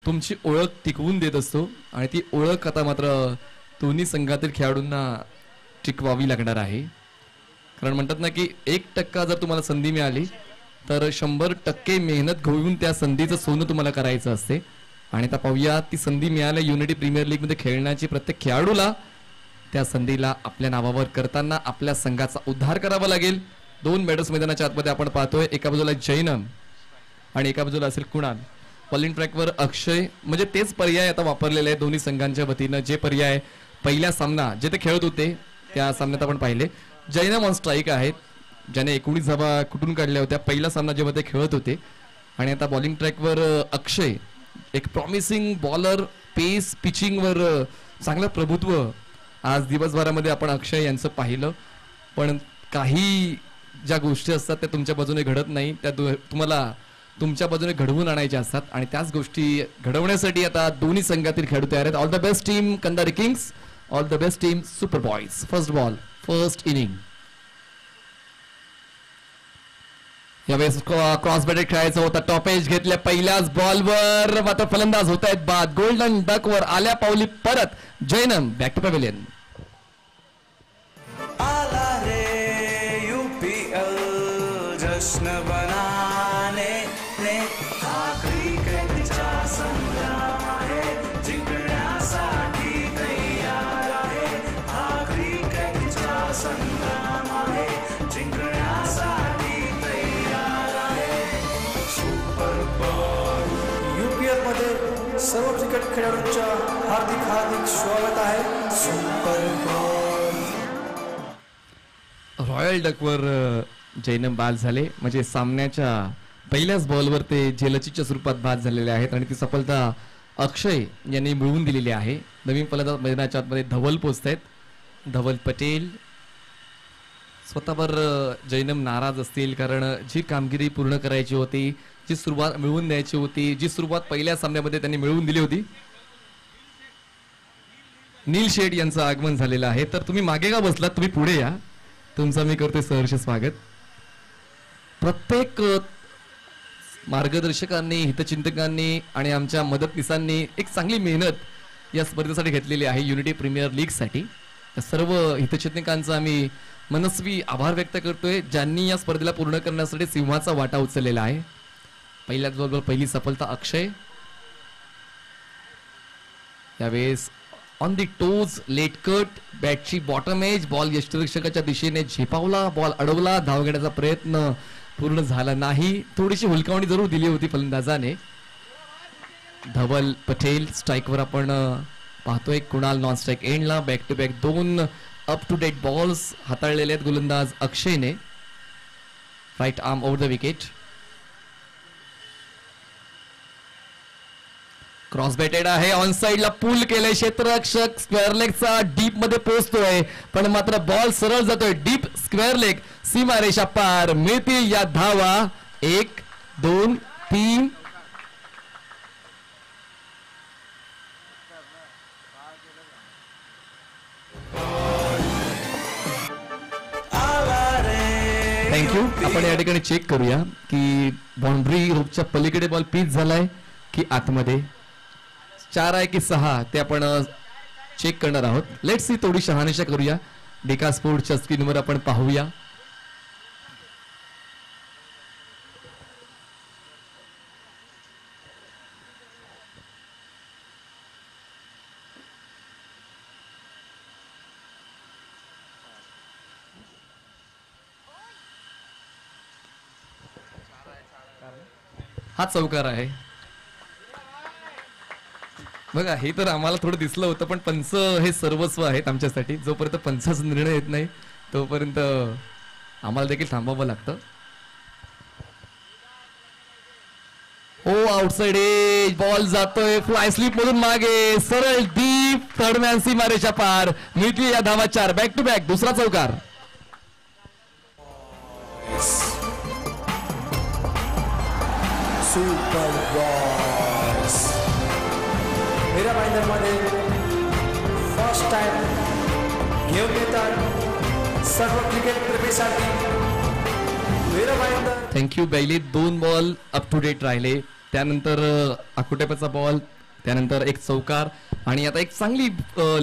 तुमची ओळख टिकवून देत असतो आणि ती ओळख आता मात्र दोन्ही संघातील खेळाडूंना टिकवावी लागणार आहे. कारण म्हणतात ना की 1% जर तुम्हाला संधी मिळाली तर 100% मेहनत घेऊन त्या संधीचं सोनं तुम्हाला करायचं असते. आणि आता पाहूया ती संधी मिळाली युनिटी प्रीमियर लीग मध्ये खेळण्याची प्रत्येक खेळाडूला त्या संधीला आपल्या नावावर करताना आपल्या संघाचा उद्धार करावा लागेल. 2 मेडल्स मैदानाच्या आतमध्ये आपण पाहतोय. एका बाजूला जैनम आणि एका बाजूला असेल कुणाल. बॉलिंग ट्रॅकवर अक्षय. म्हणजे तेच पर्याय आता वापरलेले आहेत दोन्ही संघांच्या वतीनं. जे पर्याय पहिल्या सामना जे ते खेळत होते त्या सामन्यात आपण पाहिले. जैनम ऑन स्ट्राईक आहेत ज्याने 19 धावा कुठून काढल्या होत्या पहिला सामना जेव्हा ते खेळत होते. आणि आता बॉलिंग ट्रॅकवर अक्षय एक प्रॉमिसिंग बॉलर. पेस पिचिंगवर चांगलं प्रभुत्व आज दिवसभरामध्ये आपण अक्षय यांचं पाहिलं. पण काही ज्या गोष्टी असतात त्या तुमच्या बाजूने घडत नाही. त्या तुम्हाला तुमच्या बाजूने घडवून आणायच्या असतात आणि त्याच गोष्टी घडवण्यासाठी आता दोन्ही संघातील खेळाडू तयार आहेत. All the best team Kandhari Kings. All the best team super boys. First ball first inning. यावेळेस क्रॉस बॅटेड खेळायचं होतं. टॉप एज घेतल्या पहिल्याच बॉलवर मात्र फलंदाज होत आहेत बाद. गोल्डन डक वर आल्या पावली परत जैनम. Back to pavilion. आला रे यूपीएल जश्न बनाने ने हा क्रिकेटचा संग्राम आहे जिंकण्यासाठी तयार आहे. हा क्रिकेटचा संग्राम आहे जिंकण्यासाठी तयार आहे. सुपर बॉल यूपीएल मध्ये सर्व क्रिकेट खेळाडूंच्या हार्दिक हार्दिक स्वागत आहे. Super ball. रॉयल डकवर जैनम बाद झाले. म्हणजे सामन्याच्या पहिल्याच बॉलवर ते जलचीच्या स्वरूपात बाद झालेले आहेत आणि ती सफलता अक्षय यांनी मिळवून दिलेली आहे. नवीन फलंदाज मैदानाच्या आतमध्ये धवल पोचत आहेत. धवल पटेल. स्वतःवर जैनम नाराज असतील कारण जी कामगिरी पूर्ण करायची होती, जी सुरुवात मिळवून द्यायची होती, जी सुरुवात पहिल्या सामन्यामध्ये त्यांनी मिळवून दिली होती. नील शेठ यांचं आगमन झालेलं आहे. तर तुम्ही मागे का बसलात, तुम्ही पुढे या. तुमचं मी करते सहर्ष स्वागत. प्रत्येक मार्गदर्शकांनी हितचिंतकांनी आणि आमच्या मदतनीसांनी एक चांगली मेहनत या स्पर्धेसाठी घेतलेली आहे युनिटी प्रीमियर लीग साठी. सर्व हितचिंतकांचा आम्ही मनस्वी आभार व्यक्त करतोय ज्यांनी या स्पर्धेला पूर्ण करण्यासाठी सिंहाचा वाटा उचललेला आहे. पहिल्याच बॉलवर पहिली सफलता अक्षय. यावेळेस on the toes late cut. बॅटची बॉटम एज. बॉल यष्टिरक्षकाच्या दिशेने झेपावला. बॉल अडवला. धाव घेण्याचा प्रयत्न पूर्ण झाला नाही. थोडीशी हुलकावणी जरूर दिली होती फलंदाजाने. धवल पटेल स्ट्राईकवर आपण पाहतोय. कुणाल नॉन स्ट्राईक एंडला. Back to back 2 up to date balls हाताळलेले आहेत गोलंदाज अक्षयने. Right arm over the wicket. Cross batted आहे. ऑन साइडला पूल केलंय क्षेत्ररक्षक. स्क्वेअर लेगचा डीप मध्ये पोहोचतोय पण मात्र बॉल सरळ जातोय डीप स्क्वेअर लेग. सीमारेषा पार. मिळतील या धावा. 1 2 3. थँक्यू. आपण या ठिकाणी चेक करूया की बाउंड्री रोपच्या पलीकडे बॉल पिच झालाय की आतमध्ये. 4 आहे की 6 ते आपण चेक करणार आहोत. Let's see. थोडी शहानिशा करूया. डेका स्पोर्टच्या स्क्रीनवर आपण पाहूया. हा चौकार आहे बघा. हे तर आम्हाला थोडं दिसलं होतं पण पंच हे सर्वस्व आहेत आमच्यासाठी. जोपर्यंत पंचाचा निर्णय येत नाही तोपर्यंत आम्हाला देखील थांबावं लागतं. हो आउटसाइड एज. बॉल जातोय फ्लाय स्लिप मधून मागे. सरळ डीप थर्ड मॅन सीमारेषा पार. मिळतील या धावा 4. बॅक टू बॅक दुसरा चौकार. Super balls. मीरा भाईंदर मध्ये फर्स्ट टाइम घेऊन येतात सर्व क्रिकेट प्रेमीसाठी मीरा भाईंदर. थँक्यू बैली. 2 बॉल अप टू डेट राहिले. त्यानंतर आकुटेपाचा बॉल, त्यानंतर एक चौकार आणि आता एक चांगली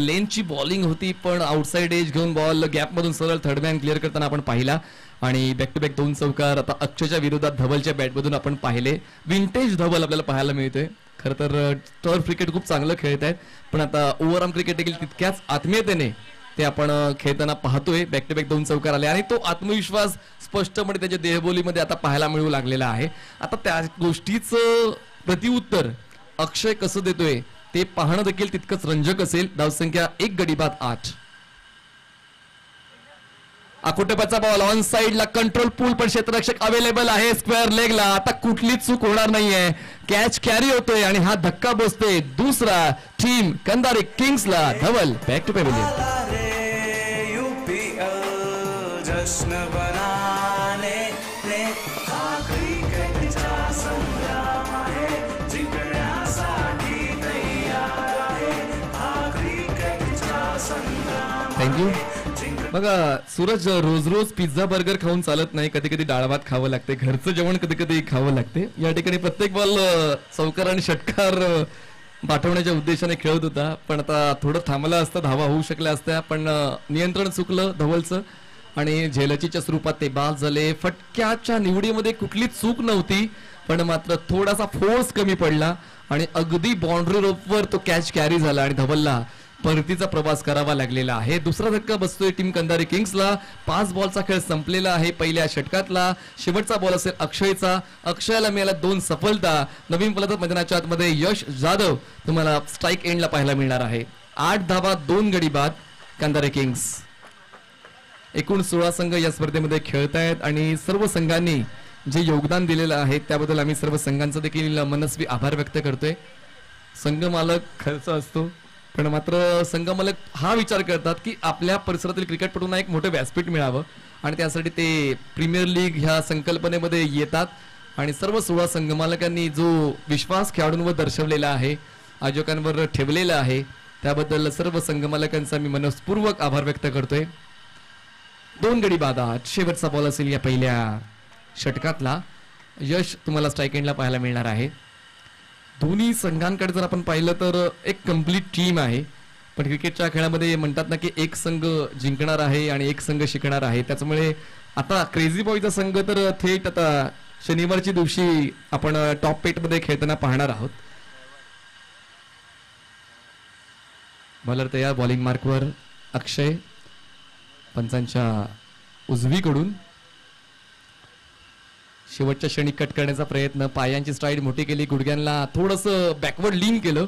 लेनची बॉलिंग होती, पण आउटसाइड एज घेऊन बॉल गॅपमधून सरळ थर्ड मॅन क्लिअर करताना आपण पाहिला आणि बॅक टू बॅक 2 चौकार आता अक्षयच्या विरोधात धवलच्या बॅटमधून आपण पाहिले. विंटेज धवल आपल्याला पाहायला मिळतोय. खरं तर टर्फ क्रिकेट खूप चांगलं खेळत आहेत, पण आता ओव्हरआर्म क्रिकेट देखील तितक्याच आत्मीयतेने ते आपण खेळताना पाहतोय. बॅक टू बॅक 2 चौकार आले आणि तो आत्मविश्वास स्पष्टपणे त्याच्या देहबोलीमध्ये आता पाहायला मिळू लागलेला आहे. आता त्या गोष्टीचं प्रतिउत्तर अक्षय कसं देतोय ते पाहणं देखील तितकंच रंजक असेल. धावसंख्या 1 गडी बाद 8. आकुटपाचा बॉल ऑन साइडला कंट्रोल पूल, पण क्षेत्ररक्षक अवेलेबल आहे स्क्वेअर लेगला. आता कुठलीच चूक होणार नाहीये. कॅच कॅरी होतोय आणि हा धक्का बसतोय दुसरा टीम कंधारे किंग्सला. Dhawal back to pavilion. जश्न बनाने ने हा क्रिकेटचा संग्राम आहे, जिंकण्यासाठी तयार आहे, हा क्रिकेटचा संग्राम. थँक्यू. बघा सूरज, रोज रोज पिझ्झा बर्गर खाऊन चालत नाही. कधी कधी डाळ भात खावं लागते, घरचं जेवण कधी कधी खावं लागते. या ठिकाणी प्रत्येक बॉल चौकार आणि षटकार पाठवण्याच्या उद्देशाने खेळत होता, पण आता थोडं थांबलं असतं, धावा होऊ शकल्या असत्या, पण नियंत्रण चुकलं धवलचं आणि झेलचीच्या स्वरूपात ते बाद झाले. फटक्याच्या निवडीमध्ये कुठलीच चूक नव्हती, पण मात्र थोडासा फोर्स कमी पडला आणि अगदी बाउंड्री रोपवर तो कॅच कॅरी झाला आणि धवलला परतीचा प्रवास करावा लागलेला आहे. दुसरा धक्का बसतोय टीम कंधारे किंग्सला. 5 बॉलचा खेळ संपलेला आहे पहिल्या षटकातला. शेवटचा बॉल असेल अक्षयचा. अक्षयला मिळाला 2 सफलता. नवीन फलंदाज मैदानाच्या आतमध्ये यश जाधव तुम्हाला स्ट्राईक एंडला पाहायला मिळणार आहे. 8 धावा 2 गडी बाद कंधारे किंग्स. एकूण 16 संघ या स्पर्धेमध्ये खेळतायत आणि सर्व संघांनी जे योगदान दिलेलं आहे त्याबद्दल आम्ही सर्व संघांचा देखील मनस्वी आभार व्यक्त करतोय. संघ मालक खर्च असतो, पण मात्र संघ मालक हा विचार करतात की आपल्या परिसरातील क्रिकेटपटूंना एक मोठं व्यासपीठ मिळावं आणि त्यासाठी ते प्रीमियर लीग ह्या संकल्पनेमध्ये येतात आणि सर्व 16 संघ मालकांनी जो विश्वास खेळाडूंवर दर्शवलेला आहे, आयोजकांवर ठेवलेला आहे, त्याबद्दल सर्व संघ मालकांचा मी मनस्पूर्वक आभार व्यक्त करतोय. 2 गडी बाद 8. शेवटचा बॉल असेल या पहिल्या षटकातला. यश तुम्हाला स्ट्राईक एंडला पाहायला मिळणार आहे. दोन्ही संघांकडे जर आपण पाहिलं तर एक कम्प्लीट टीम आहे, पण क्रिकेटच्या खेळामध्ये म्हणतात ना की एक संघ जिंकणार आहे आणि एक संघ शिकणार आहे. त्याच्यामुळे आता क्रेझी बॉयचा संघ तर थेट आता शनिवारच्या दिवशी आपण टॉप 8 मध्ये खेळताना पाहणार आहोत. बॉलर तयार, बॉलिंग मार्कवर अक्षय. पंचांच्या उजवीकडून शेवटच्या क्षणी कट करण्याचा प्रयत्न. पायांची स्ट्राईड मोठी केली, गुडघ्यांना थोडंसं बॅकवर्ड लीन केलं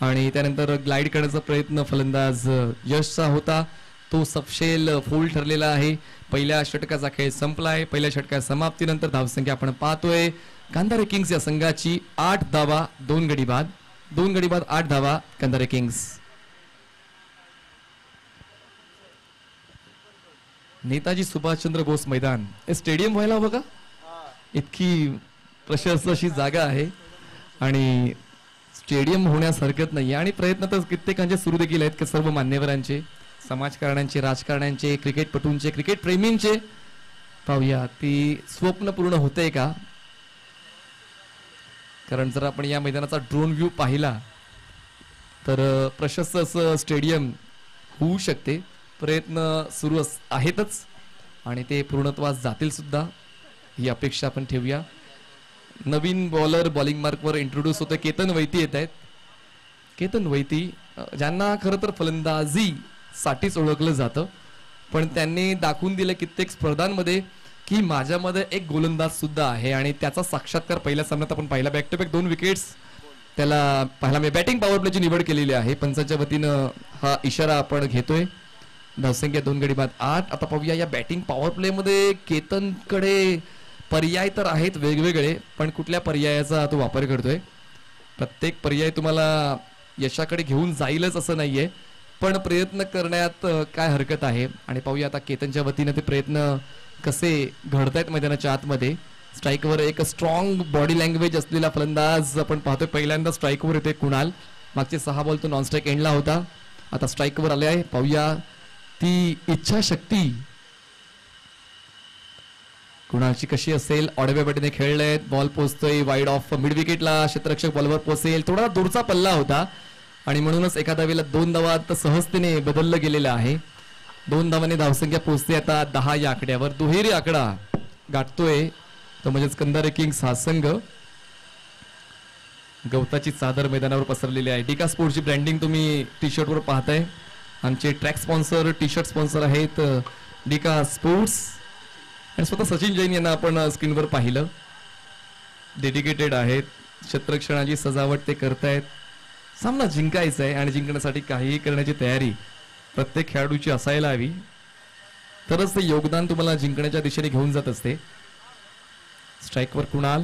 आणि त्यानंतर ग्लाइड करण्याचा प्रयत्न फलंदाज यशचा होता. तो सपशेल फोल ठरलेला आहे. पहिल्या षटकाचा खेळ संपलाय. पहिल्या षटका समाप्तीनंतर धावसंख्या आपण पाहतोय कंधारे किंग्स या संघाची 8 धावा 2 गडी बाद. 2 गडी बाद 8 धावा कंधारे किंग्स. नेताजी सुभाषचंद्र बोस मैदान हे स्टेडियम व्हायला हवं का? इतकी प्रशस्त अशी जागा आहे आणि स्टेडियम होण्यास हरकत नाही. आणि प्रयत्न तर कित्येकांचे सुरू देखील आहेत की सर्व मान्यवरांचे, समाजकारणांचे, राजकारण्यांचे, क्रिकेटपटूंचे, क्रिकेट प्रेमींचे. पाहूया ती स्वप्न पूर्ण होते का? कारण जर आपण या मैदानाचा ड्रोन व्ह्यू पाहिला तर प्रशस्त असं स्टेडियम होऊ शकते. प्रयत्न सुरू आहेतच आणि ते पूर्णत्वास जातील सुद्धा, ही अपेक्षा आपण ठेवूया. नवीन बॉलर बॉलिंग मार्कवर इंट्रोड्यूस होते. केतन वैती येत आहेत. केतन वैती ज्यांना खरं तर फलंदाजी साठीच ओळखलं जातं, पण त्यांनी दाखवून दिलं कित्येक स्पर्धांमध्ये की माझ्यामध्ये एक गोलंदाज सुद्धा आहे आणि त्याचा साक्षात्कार पहिल्या सामन्यात आपण पाहिला. बॅक टू बॅक 2 विकेट्स त्याला पाहायला मी बॅटिंग पॉवर प्लेची निवड केलेली आहे. पंचांच्या वतीनं हा इशारा आपण घेतोय. धावसंख्या 2 गडी बाद 8. आता पाहूया या बॅटिंग पॉवर प्ले मध्ये केतनकडे पर्याय तर आहेत वेगवेगळे, पण कुठल्या पर्यायाचा तो वापर करतोय? प्रत्येक पर्याय तुम्हाला यशाकडे घेऊन जाईलच असं नाहीये, पण प्रयत्न करण्यात काय हरकत आहे. आणि पाहूया आता केतनच्या वतीनं ते प्रयत्न कसे घडतायत मैदानाच्या आतमध्ये. स्ट्राईकवर एक स्ट्रॉंग बॉडी लँग्वेज असलेला फलंदाज आपण पाहतोय. पहिल्यांदा स्ट्राईकवर येते कुणाल. मागचे 6 बॉल तो नॉन स्ट्राईक एंडला होता, आता स्ट्राईकवर आले आहे. पाहूया ती इच्छाशक्ती कुणाची कशी असेल, ऑडव्या पाटीने खेळलेत, बॉल पोहोचतोय वाईड ऑफ मिड विकेटला, क्षेत्ररक्षक बॉलवर पोहोचेल, थोडा दूरचा पल्ला होता आणि म्हणूनच एका धावेला 2 धावात सहजतेने बदललं गेलेलं आहे. 2 धावांनी धावसंख्या पोहोचते आता 10 या आकड्यावर. दुहेरी आकडा गाठतोय तो म्हणजेच कंधारे किंग्स हा संघ. गवताची चादर मैदानावर पसरलेली आहे. डिका स्पोर्ट्सची ब्रँडिंग तुम्ही टी शर्टवर पाहताय. आमचे track sponsor, T shirt sponsor आहेत डिका स्पोर्ट्स. आणि स्वतः सचिन जैन यांना आपण स्क्रीनवर पाहिलं. डेडिकेटेड आहेत, क्षेत्ररक्षणाची सजावट ते करतायत. सामना जिंकायचा आहे आणि जिंकण्यासाठी काहीही करण्याची तयारी प्रत्येक खेळाडूची असायला हवी, तरच ते योगदान तुम्हाला जिंकण्याच्या दिशेने घेऊन जात असते. स्ट्राईकवर कुणाल,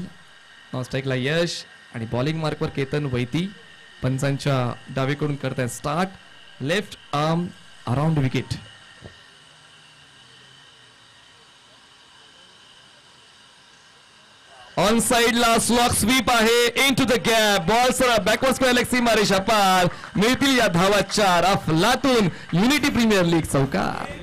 नॉन स्ट्राईकला यश आणि बॉलिंग मार्कवर केतन वैती. पंचांच्या डावीकडून करतायत start. Left arm around wicket. On side ला स्लॉक स्वीप आहे. Into the gap ball sir backward square leg सीमा रेषा पार. मिळतील या धावा 4. अफलातून युनिटी प्रीमियर लीग चौकार.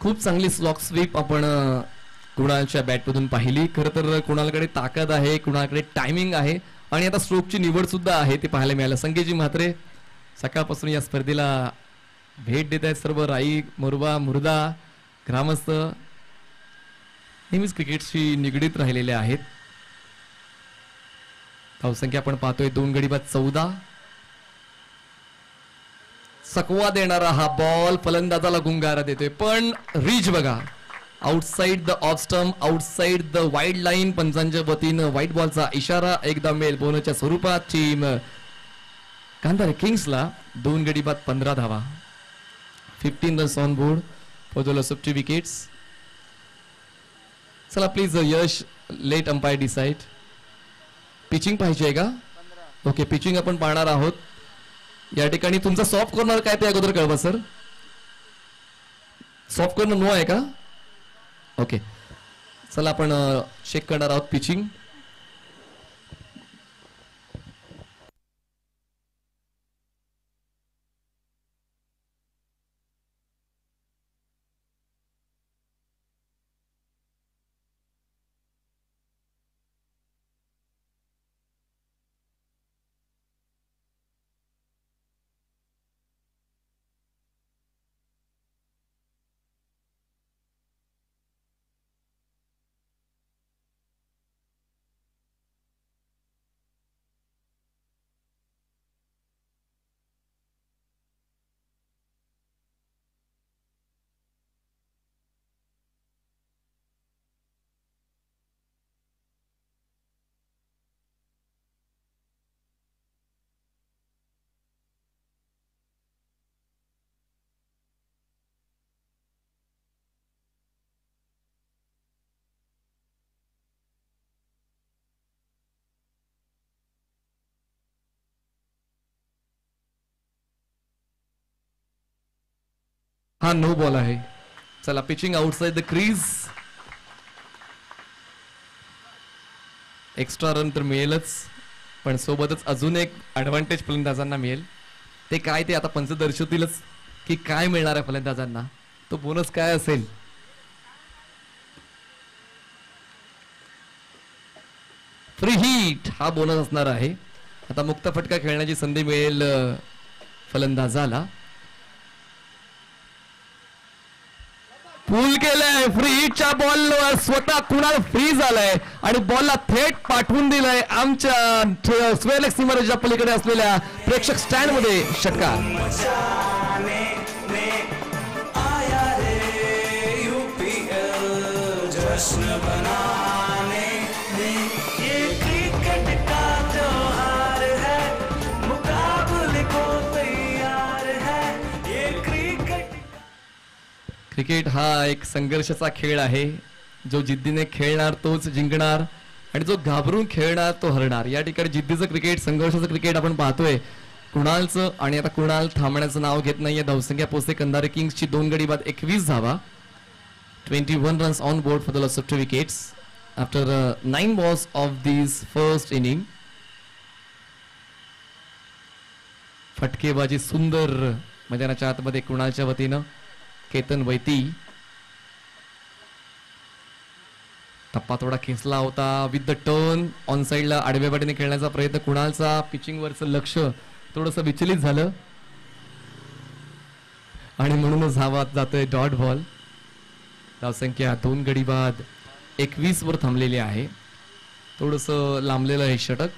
खूप चांगली स्लॉक स्वीप आपण कुणालच्या बॅटमधून पाहिली. खरं तर कुणालकडे ताकद आहे, कुणालकडे टायमिंग आहे आणि आता स्ट्रोकची निवड सुद्धा आहे, ते पाहायला मिळालं. संकेतजी म्हात्रे सकाळपासून या स्पर्धेला भेट देत आहेत. सर्व राई मोरबा मुर्दा ग्रामस्थ नेहमीच क्रिकेटशी निगडीत राहिलेले आहेत. धावसंख्या आपण पाहतोय 2 गडी बाद 14. सकवा देणारा हा बॉल फलंदाजाला गुंगारा देतोय, पण रीच बघा outside the off stump, outside the wide line. पंचांच्या वतीनं व्हाईट बॉलचा इशारा. एकदा मेल बोनसच्या स्वरूपात टीम कांधारे किंग्सला 2 गडी बाद 15 धावा. 15 runs on board for the loss of 2 wickets. चला please Yash, let umpire decide. Pitching पाहिजे का? ओके, पिचिंग आपण पाहणार आहोत. या ठिकाणी तुमचा सॉफ्ट कॉर्नर काय ते अगोदर कळवा सर. सॉफ्ट कॉर्नर नो आहे का? ओके, चला आपण चेक करणार आहोत पिचिंग. हा नो बॉल आहे. चला pitching outside the crease. Extra run तर मिळेलच, पण सोबतच अजून एक ऍडव्हान्टेज फलंदाजांना मिळेल. ते काय ते आता पंच दर्शवतीलच की काय मिळणार आहे फलंदाजांना. तो बोनस काय असेल. फ्री हिट हा बोनस असणार आहे. आता मुक्त फटका खेळण्याची संधी मिळेल फलंदाजाला. पूल केलंय फ्री हिटच्या बॉलवर. स्वतः कुणाल फ्री झालाय आणि बॉलला थेट पाठवून दिलाय आमच्या स्क्वेअर लेग सीमारेषेच्या पलीकडे असलेल्या प्रेक्षक स्टँड मध्ये. षटकार. जश्न बनाने ये क्रिकेट का त्योहार है, मुकाबले को तैयार है ये क्रिकेट. क्रिकेट हा एक संघर्षाचा खेळ आहे. जो जिद्दीने खेळणार तोच जिंकणार आणि जो घाबरून खेळणार तो हरणार. या ठिकाणी जिद्दीचं क्रिकेट, संघर्षाचं क्रिकेट आपण पाहतोय कुणालचं. आणि आता कुणाल थांबण्याचं नाव घेत नाहीये. धावसंख्या पोहोचते कंधारे किंग्सची 2 गडी बाद 21 धावा. 21 runs on board for the loss of 2 wickets. After 9 balls of this first inning. फटकेबाजी सुंदर मैदानाच्या आतमध्ये कुणालच्या वतीनं केतन वैती. टप्पा थोडा खेचला होता विथ द टर्न ऑन साइडला आडव्या बाटीने खेळण्याचा प्रयत्न कुणालचा. पिचिंग वरचं लक्ष थोडंसं विचलित झालं आणि म्हणूनच धावा जातोय डॉट बॉल. धावसंख्या 2 गडी बाद 21 वर थांबलेली आहे. थोडंसं लांबलेलं हे षटक.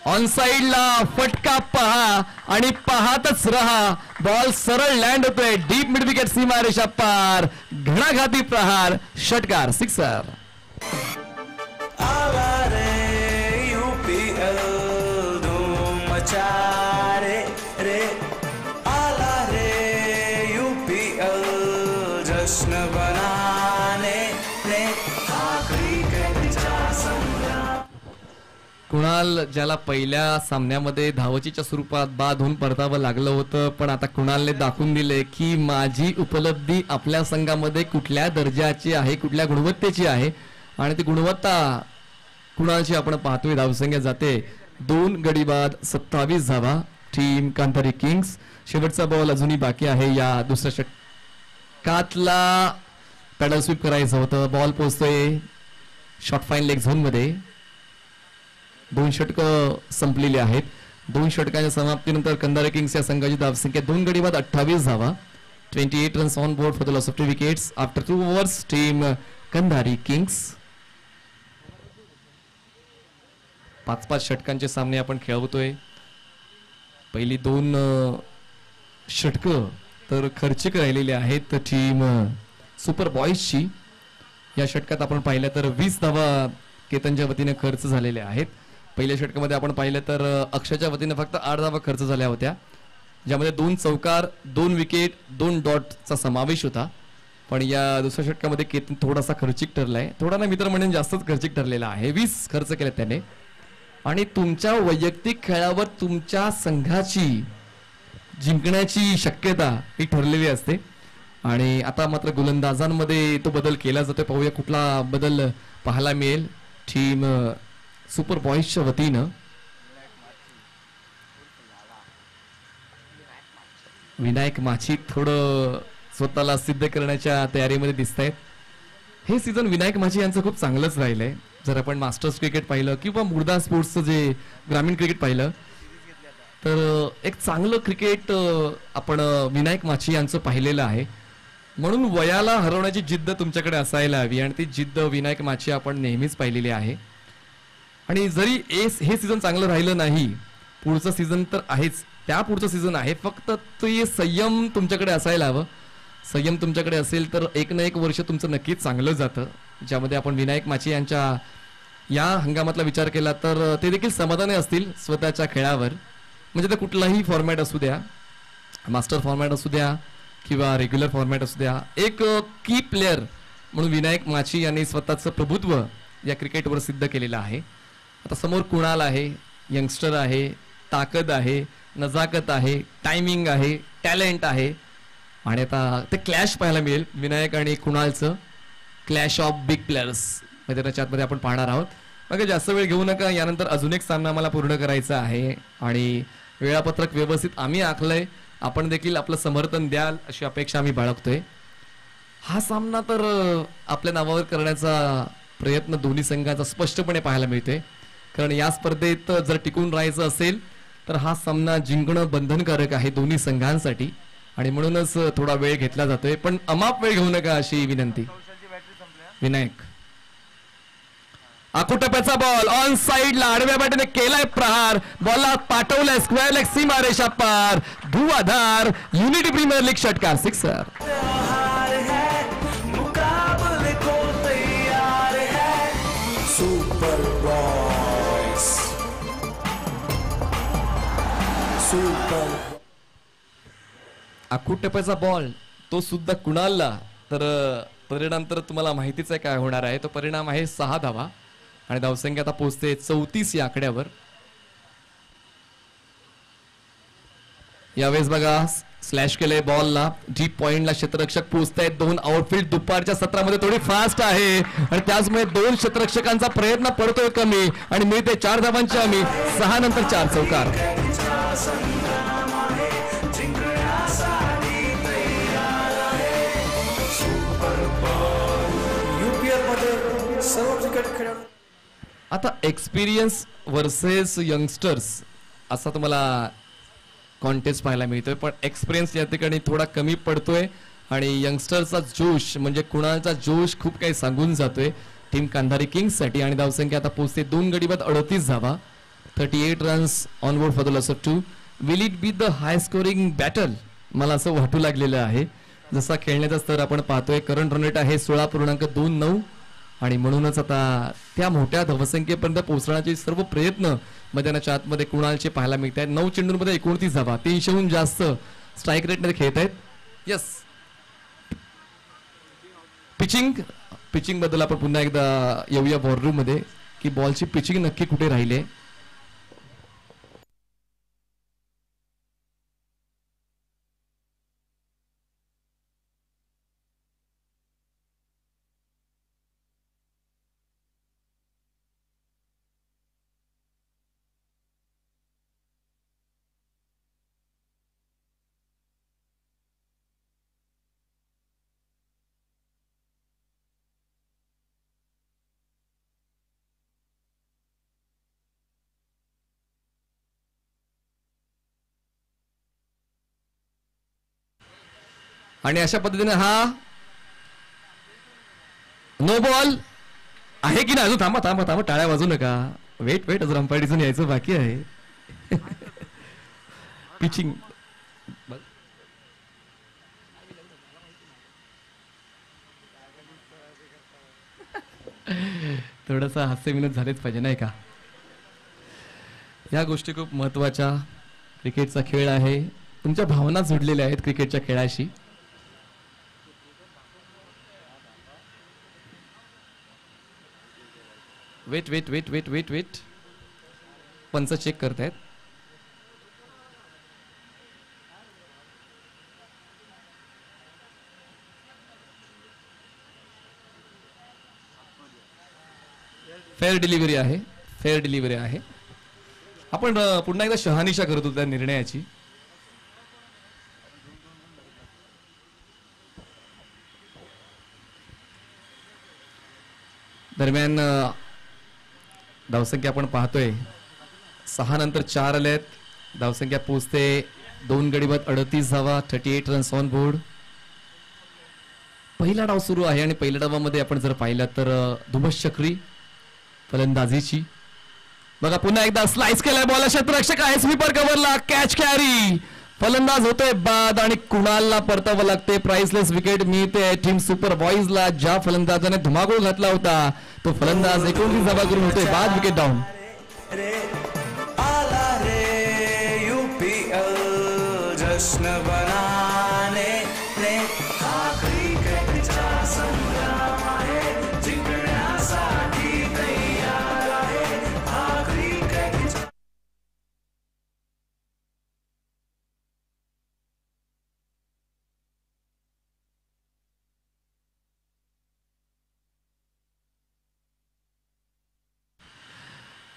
ऑन साइडला फटका पहा आणि पाहतच रहा. बॉल सरळ लँड होतोय डीप मिड विकेट सीमारेषा पार. घणाघाती प्रहार षटकार सिक्सर. आला रे यूपीएल धूम मचा रे रे. आला रे यूपीएल जश्न बनाने ने. हा क्रिकेटचा संग्राम. कुणाल ज्याला पहिल्या सामन्यामध्ये धावचीच्या स्वरूपात बाद होऊन परतावं लागलं होतं, पण आता कुणालने दाखवून दिले की माझी उपलब्धी आपल्या संघामध्ये कुठल्या दर्जाची आहे, कुठल्या गुणवत्तेची आहे. आणि ती गुणवत्ता कुणालची आपण पाहतोय. धावसंख्या जाते 2 गडी बाद 27 धावा. Team Kandhari Kings. शेवटचा बॉल अजूनही बाकी आहे या दुसऱ्या षटकातला. पॅडल स्वीप करायचं होतं. बॉल पोहोचतोय शॉर्ट फाईन लेग झोन मध्ये. 2 षटकं संपलेली आहेत. 2 षटकांच्या समाप्तीनंतर कंधारी किंग्स या संघाची धावसंख्या 2 गडी बाद 28 धावा. 28 runs on board for the loss of 2 wickets after 2 overs. Team Kandhari Kings. 5-5 षटकांचे सामने आपण खेळवतोय. पहिली 2 षटकं तर खर्चिक राहिलेली आहेत टीम सुपर बॉईजची. या षटकात आपण पाहिलं तर 20 धावा केतनच्या वतीने खर्च झालेले आहेत. पहिल्या षटकामध्ये आपण पाहिलं तर अक्षयच्या वतीने फक्त 8 धावा खर्च झाल्या होत्या, ज्यामध्ये 2 चौकार 2 विकेट 2 डॉटचा समावेश होता. पण या दुसऱ्या षटकामध्ये केतन थोडासा खर्चिक ठरलाय. थोडा ना मित्र म्हणून जास्तच खर्चिक ठरलेला आहे. 20 खर्च केले त्याने. आणि तुमच्या वैयक्तिक खेळावर तुमच्या संघाची जिंकण्याची शक्यता ही ठरलेली असते. आणि आता मात्र गोलंदाजांमध्ये तो बदल केला जातोय. पाहूया कुठला बदल पाहायला मिळेल टीम सुपर बॉईजच्या वतीनं. विनायक माची थोडं स्वतःला सिद्ध करण्याच्या तयारीमध्ये दिसत आहेत. हे सीझन विनायक माची यांचं खूप चांगलंच राहिलंय. जर आपण मास्टर्स क्रिकेट पाहिलं किंवा मुर्दा स्पोर्ट्सचं जे ग्रामीण क्रिकेट पाहिलं तर एक चांगलं क्रिकेट आपण विनायक माची यांचं पाहिलेलं आहे. म्हणून वयाला हरवण्याची जिद्द तुमच्याकडे असायला हवी आणि ती जिद्द विनायक माची आपण नेहमीच पाहिलेली आहे. आणि जरी हे सीझन चांगलं राहिलं नाही, पुढचं सीझन तर आहेच, त्या पुढचं सीझन आहे, फक्त ते संयम तुमच्याकडे असायला हवं. संयम तुमच्याकडे असेल तर एक ना एक वर्ष तुमचं नक्कीच चांगलं जातं. ज्यामध्ये आपण विनायक माची यांच्या या हंगामातला विचार केला तर ते देखील समाधानी असतील स्वतःच्या खेळावर. म्हणजे ते कुठलाही फॉर्मॅट असू द्या, मास्टर फॉर्मॅट असू द्या किंवा रेग्युलर फॉर्मॅट असू द्या, एक की प्लेअर म्हणून विनायक माची यांनी स्वतःचं प्रभुत्व या क्रिकेटवर सिद्ध केलेलं आहे. आता समोर कुणाल आहे, यंगस्टर आहे, ताकद आहे, नजाकत आहे, टायमिंग आहे, टॅलेंट आहे. आणि आता ते क्लॅश पाहायला मिळेल विनायक आणि कुणालचं. क्लॅश ऑफ बिग प्लेयर्स मैदानाच्या आतमध्ये आपण पाहणार आहोत. मग जास्त वेळ घेऊ नका. यानंतर अजून एक सामना आम्हाला पूर्ण करायचा आहे आणि वेळापत्रक व्यवस्थित आम्ही आखलंय. आपण देखील आपलं समर्थन द्याल अशी अपेक्षा आम्ही बाळगतोय. हा सामना तर आपल्या नावावर करण्याचा प्रयत्न दोन्ही संघाचा स्पष्टपणे पाहायला मिळतोय. कारण या स्पर्धेत जर टिकून राहायचं असेल तर हा सामना जिंकणं बंधनकारक आहे दोन्ही संघांसाठी. आणि म्हणूनच थोडा वेळ घेतला जातोय, पण अमाप वेळ घेऊ नका अशी विनंती. विनायक आकुटप्याचा बॉल ऑन साइडला आडव्या बॅटीने केलाय प्रहार. बॉलला पाठवलाय स्क्वेअर लेग सीमारेषा पार. धुवाधार युनिटी प्रीमियर लीग षटकार सिक्सर. त्योहार है मुकाबले को तैयार है सुपर बॉयज. सुपर आकुटप्याचा बॉल तो सुद्धा कुणालला. तर परिणाम तर तुम्हाला माहितीच आहे काय होणार आहे. तो परिणाम आहे 6 धावा आणि धावसंख्या आता पोहोचते 34 या आकड्यावर. यावेळेस बघा स्लॅश केलंय बॉलला, डीप पॉइंटला क्षेत्ररक्षक पोहोचतायत. 2 आउटफील्ड दुपारच्या सत्रामध्ये थोडी फास्ट आहे आणि त्याचमुळे 2 क्षेत्ररक्षकांचा प्रयत्न पडतोय कमी आणि मिळते 4 धावांची हमी. 6 नंतर 4 चौकार. आता एक्सपिरियन्स वर्सेस यंगस्टर्स असा तुम्हाला कॉन्टेस्ट पाहायला मिळतोय, पण एक्सपिरियन्स या ठिकाणी थोडा कमी पडतोय आणि यंगस्टरचा जोश म्हणजे कुणालचा जोश खूप काही सांगून जातोय टीम कांधारी किंग्ससाठी. आणि धावसंख्या आता पोहोचते 2 गडी बाद 38 धावा. 38 runs on board for the loss of 2. Will it be the high scoring battle? मला असं वाटू लागलेलं आहे. जसा खेळण्याचा स्तर आपण पाहतोय, करंट रन रेट आहे 16.29 आणि म्हणूनच आता त्या मोठ्या धावसंख्येपर्यंत पोहोचण्याचे सर्व प्रयत्न मैदानाच्या आतमध्ये कुणालचे पाहायला मिळत आहेत. 9 चेंडूंमध्ये 29 धावा, 300हून जास्त स्ट्राईक रेटमध्ये खेळत आहेत. यस, पिचिंग बद्दल आपण पुन्हा एकदा येऊया वॉर मध्ये की बॉलची पिचिंग नक्की कुठे राहिले. आणि अशा पद्धतीने हा नो बॉल आहे की नाही? अजून थांबा थांबा थांबा, टाळ्या वाजू नका. वेट अजून अंपायरीचं यायचं बाकी आहे. पिचिंग थोडंसं हास्यविनोद झालेच पाहिजे नाही का? या गोष्टी खूप महत्वाच्या. क्रिकेटचा खेळ आहे, तुमच्या भावना जुडलेल्या आहेत क्रिकेटच्या खेळाशी. वेट पंच चेक करतायत. फेअर डिलिव्हरी आहे. आपण पुन्हा एकदा शहानिशा करत होतो त्या निर्णयाची. दरम्यान धावसंख्या आपण पाहतोय 6 नंतर 4 आले आहेत. धावसंख्या पोहोचते 2 गडी बाद 38 धावा. 38 रन्स ऑन बोर्ड. पहिला डाव सुरू आहे आणि पहिल्या डावामध्ये आपण जर पाहिलं तर धुमस चक्री फलंदाजीची. बघा पुन्हा एकदा स्लाइस केलाय बॉल. क्षेत्ररक्षक आहे स्वीपर कव्हरला. Catch carry. फलंदाज होतोय बाद आणि कुणालला परतावं लागते. प्राइसलेस विकेट मिळते टीम सुपर बॉईजला. ज्या फलंदाजाने धुमाकूळ घातला होता तो फलंदाज 29 धावा करून होतोय बाद. Wicket down. जश्न बनाने ने क्रिकेटचा संग्राम आहे, जिंकण्यासाठी तयार आहे हा क्रिकेटचा.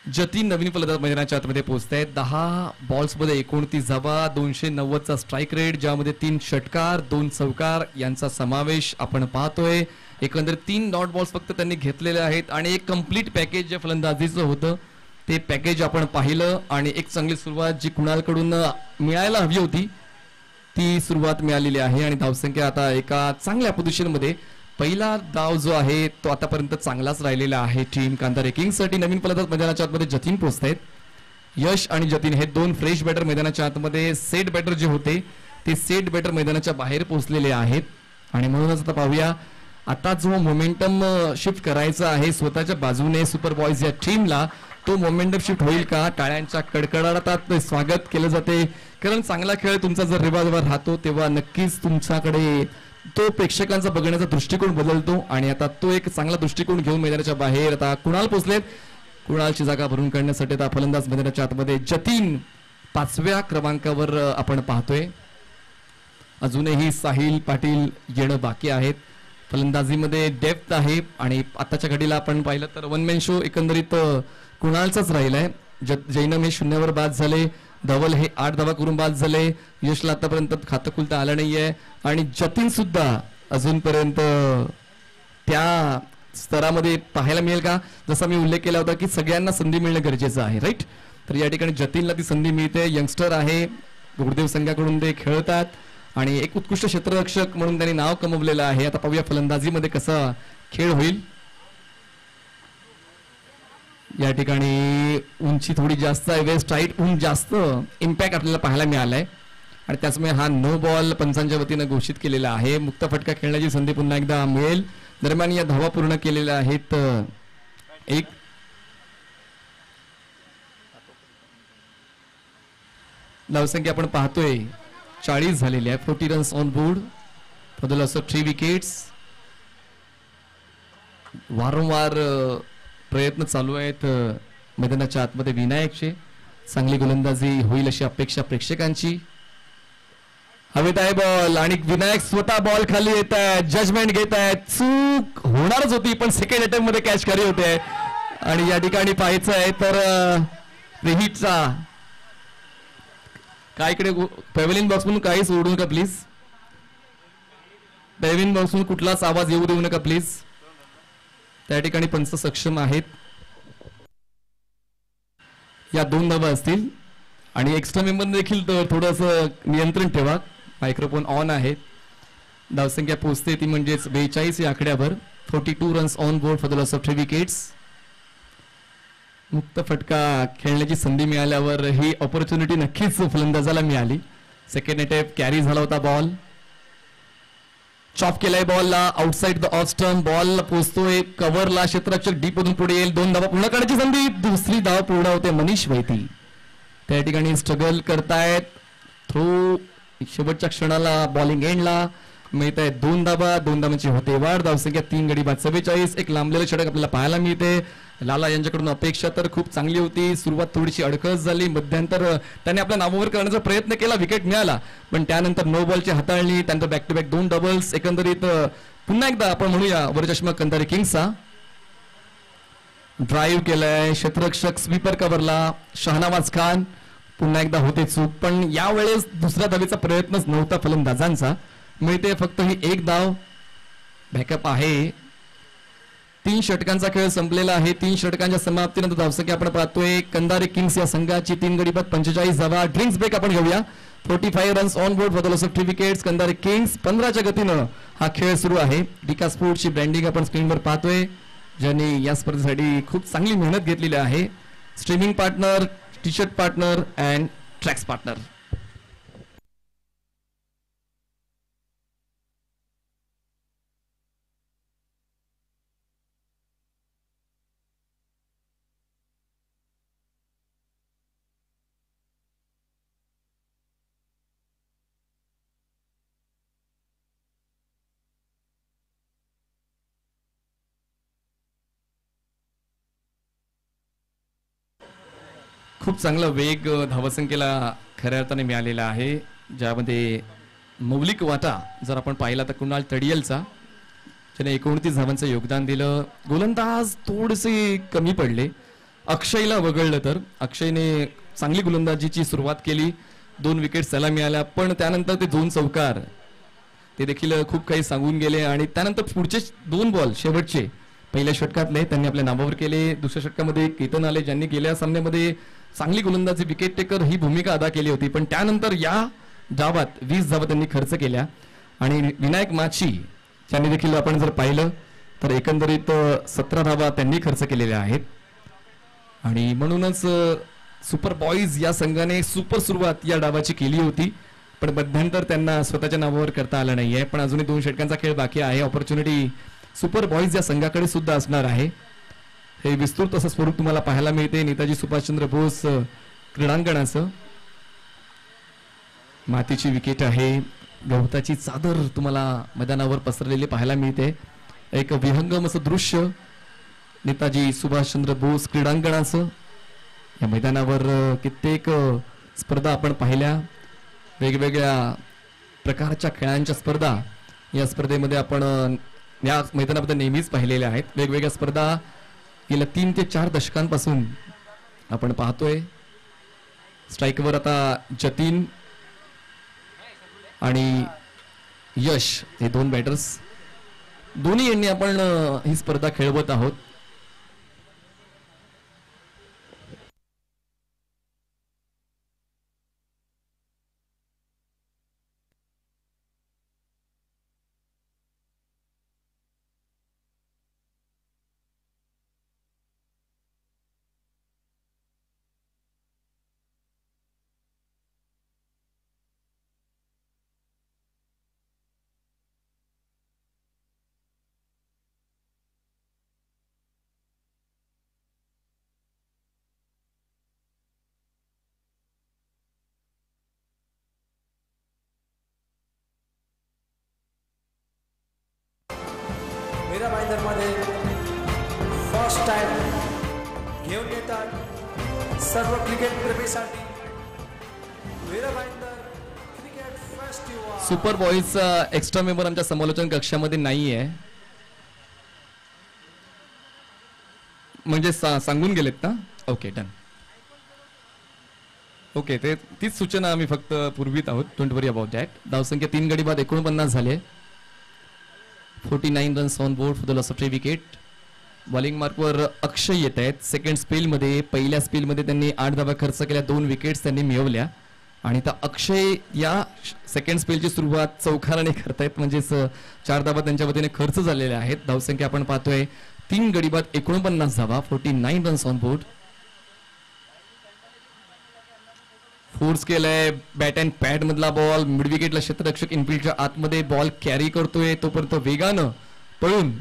जतीन नवीन फलंदाज मैदानाच्या आतमध्ये पोहोचत आहेत. 10 बॉल्समध्ये 29 धावा. 290चा स्ट्राईक रेट, ज्यामध्ये 3 षटकार 2 चौकार यांचा समावेश आपण पाहतोय. एकंदर 3 डॉट बॉल्स फक्त त्यांनी घेतलेले आहेत आणि एक कम्प्लीट पॅकेज जे फलंदाजीचं होतं ते पॅकेज आपण पाहिलं आणि एक चांगली सुरुवात जी कुणालकडून मिळायला हवी होती ती सुरुवात मिळालेली आहे. आणि धावसंख्या आता एका चांगल्या पोझिशनमध्ये. पहिला डाव जो आहे तो आतापर्यंत चांगलाच राहिलेला आहे टीम कांधारे किंग्ससाठी. नवीन फलंदाज मैदानाच्या आतमध्ये जतीन पोहोचतायत. यश आणि जतीन हे 2 फ्रेश बॅटर मैदानाच्या आतमध्ये. सेट बॅटर जे होते ते सेट बॅटर मैदानाच्या बाहेर पोहोचलेले आहेत. आणि म्हणूनच आता पाहूया आता जो मोमेंटम शिफ्ट करायचा आहे स्वतःच्या बाजूने सुपर बॉयज या टीमला, तो मोमेंटम शिफ्ट होईल का? टाळ्यांच्या कडकडाटात स्वागत केलं जाते, कारण चांगला खेळ तुमचा जर रिवाजवर राहतो तेव्हा नक्कीच तुमच्याकडे तो प्रेक्षकांचा बघण्याचा दृष्टिकोन बदलतो. आणि आता तो एक चांगला दृष्टिकोन घेऊन मैदानाच्या बाहेर आता कुणाल पोहोचलेत. कुणालची जागा भरून काढण्यासाठी आता फलंदाज मैदानाच्या आतमध्ये जतीन 5व्या क्रमांकावर आपण पाहतोय. अजूनही साहिल पाटील येणं बाकी आहेत. फलंदाजीमध्ये डेप्थ आहे आणि आताच्या घडीला आपण पाहिलं तर वन मॅन शो एकंदरीत कुणालचाच राहिलाय. जैनम हे 0वर बाद झाले, धवल हे 8 धावा करून बाद झाले. यशला आतापर्यंत खातं खुलता आलं नाहीये आणि जतीन सुद्धा अजूनपर्यंत त्या स्तरामध्ये पाहायला मिळेल का, जसा मी उल्लेख केला होता की सगळ्यांना संधी मिळणं गरजेचं आहे, राईट. तर या ठिकाणी जतीनला ती संधी मिळते. यंगस्टर आहे, गुरुदेव संघाकडून ते खेळतात आणि एक उत्कृष्ट क्षेत्ररक्षक म्हणून त्यांनी नाव कमवलेलं आहे. आता पाहूया फलंदाजीमध्ये कसा खेळ होईल. या ठिकाणी उंची थोडी जास्त आहे, वेस्ट राईट ऊन जास्त इम्पॅक्ट आपल्याला पाहायला मिळालाय आणि त्याचमुळे हा नो बॉल पंचांच्या वतीनं घोषित केलेला आहे. मुक्त फटका खेळण्याची संधी पुन्हा एकदा मिळेल. दरम्यान या धावा पूर्ण केलेल्या आहेत. एक धावसंख्या आपण पाहतोय 40 झालेली आहे. 40 runs on board for the loss of 3 wickets. वारंवार प्रयत्न चालू आहेत मैदानाच्या आतमध्ये विनायकचे. चांगली गोलंदाजी होईल अशी अपेक्षा प्रेक्षकांची. हवेत आहे बॉल आणि विनायक स्वतः बॉल खाली येत आहे, जजमेंट घेत आहे. चूक होणारच होती पण सेकंड अटेम्प्ट मध्ये कॅच खरी होते आणि या ठिकाणी पाहायचं आहे तर रिहिटचा काय इकडे पॅव्हलियन बॉक्स म्हणून काहीच ओढू नका प्लीज. पॅव्हलियन बॉक्स म्हणून कुठलाच आवाज येऊ देऊ नका प्लीज. त्या ठिकाणी पंच सक्षम आहेत. या 2 धावा असतील आणि एक्स्ट्रा मेंबर देखील थोडस नियंत्रण ठेवा. मायक्रोफोन ऑन आहे. धावसंख्या पोहोचते ती म्हणजेच 42 या आकड्यावर. 42 runs on board for the loss of 3 wickets. मुक्त फटका खेळण्याची संधी मिळाल्यावर ही ऑपॉर्च्युनिटी नक्कीच फलंदाजाला मिळाली. सेकंड अटेम्प्ट कॅरी झाला होता बॉल. चॉप केलाय बॉलला outside the off stump. Ball पोहोचतोय कव्हरला. क्षेत्ररक्षक डीप मधून पुढे येईल. 2 धावा पूर्ण करण्याची संधी. दुसरी धाव पूर्ण होते मनीष वैती. त्या ठिकाणी स्ट्रगल करतायत. थ्रो शेवटच्या क्षणाला बॉलिंग एंडला मिळत आहे 2 धावा. 2 धावांची होते वाढ. धावसंख्या 3 गडी बाद 44. एक लांबलेलं षटक आपल्याला पाहायला मिळते. लाला यांच्याकडून अपेक्षा तर खूप चांगली होती. सुरुवात थोडीशी अडकस झाली. मध्यंतर त्याने आपल्या नावावर करण्याचा प्रयत्न केला, विकेट मिळाला पण त्यानंतर नो बॉलची हाताळणी. त्यानंतर बॅक टू बॅक 2 डबल्स. एकंदरीत पुन्हा एकदा आपण म्हणूया वर चष्मा कंधारी किंग्सचा. ड्राईव्ह केलाय क्षेत्ररक्षक स्वीपर कव्हरला. शहनवाज खान पुन्हा एकदा होते चूक पण यावेळेस दुसऱ्या धावेचा प्रयत्नच नव्हता फलंदाजांचा. मिळते फक्त ही 1 धाव. बॅकअप आहे. 3 षटकांचा खेळ संपलेला आहे. 3 षटकांच्या समाप्तीनंतर धावसंख्या आपण पाहतोय कंधारी किंग्स या संघाची 3 गडी बाद 45 धावा. ड्रिंक्स ब्रेक आपण घेऊया. 45 runs on board for the loss of 3 wickets. Kandhari Kings 15च्या गतीनं हा खेळ सुरू आहे. डिका स्पोर्ट्सची ब्रँडिंग आपण स्क्रीनवर पाहतोय ज्यांनी या स्पर्धेसाठी खूप चांगली मेहनत घेतलेली आहे. Streaming partner, T shirt partner and tracks partner. खूप चांगला वेग धावसंख्येला खऱ्या अर्थाने मिळालेला आहे. ज्यामध्ये मौलिक वाटा जर आपण पाहिला तर कुणाल तडियलचा ज्याने 29 धावांचं योगदान दिलं. गोलंदाज थोडेसे कमी पडले. अक्षयला वगळलं तर अक्षयने चांगली गोलंदाजीची सुरुवात केली. 2 विकेट्स त्याला मिळाल्या पण त्यानंतर ते 2 चौकार ते देखील खूप काही सांगून गेले आणि त्यानंतर पुढचे 2 बॉल शेवटचे पहिल्या षटकातले त्यांनी आपल्या नावावर केले. दुसऱ्या षटकामध्ये केतन आले ज्यांनी गेल्या सामन्यामध्ये चांगली गोलंदाजी विकेट टेकर ही भूमिका अदा केली होती पण त्यानंतर या डावात 20 धावा त्यांनी खर्च केल्या. आणि विनायक माची त्यांनी देखील आपण जर पाहिलं तर एकंदरीत 17 धावा त्यांनी खर्च केलेल्या आहेत. आणि म्हणूनच सुपर बॉईज या संघाने सुपर सुरुवात या डावाची केली होती पण मध्यंतर त्यांना स्वतःच्या नावावर करता आलं नाहीये. पण अजूनही 2 षटकांचा खेळ बाकी आहे. ऑपॉर्च्युनिटी सुपर बॉईज या संघाकडे सुद्धा असणार आहे. हे विस्तृत असं स्वरूप तुम्हाला पाहायला मिळते नेताजी सुभाषचंद्र बोस क्रीडांगणाचं. मातीची विकेट आहे. गवताची चादर तुम्हाला मैदानावर पसरलेली पाहायला मिळते. एक विहंगम असं दृश्य नेताजी सुभाषचंद्र बोस क्रीडांगणाचं. या मैदानावर कित्येक स्पर्धा आपण पाहिल्या. वेगवेगळ्या प्रकारच्या खेळांच्या स्पर्धा या स्पर्धेमध्ये आपण या मैदानामध्ये नेहमीच पाहिलेल्या आहेत. वेगवेगळ्या स्पर्धा गेल्या 3 ते 4 दशकांपासून आपण पाहतोय. स्ट्राईकवर आता जतीन आणि यश हे 2 बॅटर्स, दोन्ही यांनी आपण ही स्पर्धा खेळवत आहोत. मीरा भाईंदरमध्ये फर्स्ट टाइम घेऊन येतात सर्व क्रिकेट प्रेमीसाठी Mira Bhayandar cricket festival. Super बॉईजचा एक्स्ट्रा मेंबर आमच्या समालोचन कक्षामध्ये नाही आहे, म्हणजे सांगून गेलेत ना. Okay, done. ओके, ते तीच सूचना आम्ही फक्त पूर्वीत आहोत. Don't worry about that. धावसंख्या 3 गडी बाद 49 झाले. 49 runs on board for the loss of 3 wicket. Bowling मार्कवर अक्षय येत आहेत. सेकंड स्पेलमध्ये, पहिल्या स्पेलमध्ये त्यांनी 8 धावा खर्च केल्या, 2 विकेट्स त्यांनी मिळवल्या. आणि आता अक्षय या सेकंड स्पेलची सुरुवात चौकाराने करतायत, म्हणजेच 4 धावा त्यांच्या वतीने खर्च झालेल्या आहेत. धावसंख्या आपण पाहतोय 3 गडी बाद 49 धावा, 49 रन्स ऑन बोर्ड. फोर्स केलाय बॅट अँड पॅड मधला बॉल, मिड विकेटला क्षेत्ररक्षक इनफिल्डच्या आतमध्ये बॉल कॅरी करतोय, तोपर्यंत वेगानं पळून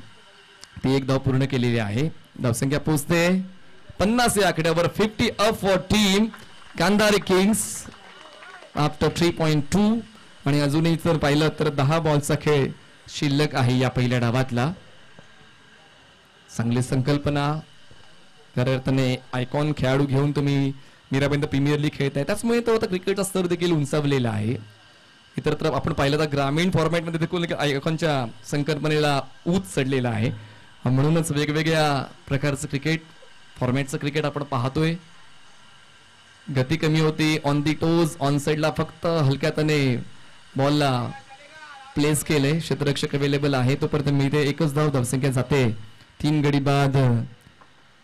ती 1 धाव पूर्ण केलेली आहे. धावसंख्या पोहोचते 50 या आकड्यावर. 50 up for team Gandhari Kings after 3.2. आणि अजूनही जर पाहिलं तर 10 बॉलचा खेळ शिल्लक आहे या पहिल्या डावातला. चांगली संकल्पना, खऱ्या अर्थाने आयकॉन खेळाडू घेऊन तुम्ही मीराबाईंदर प्रीमियर लीग खेळताय, त्याचमुळे तो आता क्रिकेटचा स्तर देखील उंचावलेला आहे. इतरत्र आपण पाहिलं तर ग्रामीण फॉर्मॅटमध्ये देखील आयकॉनच्या संकल्पनेला ऊत चढलेला आहे. म्हणूनच वेगवेगळ्या प्रकारचं क्रिकेट फॉर्मॅटचं क्रिकेट आपण पाहतोय. गती कमी होती, ऑन दी टोज, ऑन साईडला फक्त हलक्यातने बॉलला प्लेस केले, क्षेत्ररक्षक अवेलेबल आहे, तोपर्यंत मिळते 1च धाव. धावसंख्या जाते 3 गडी बाद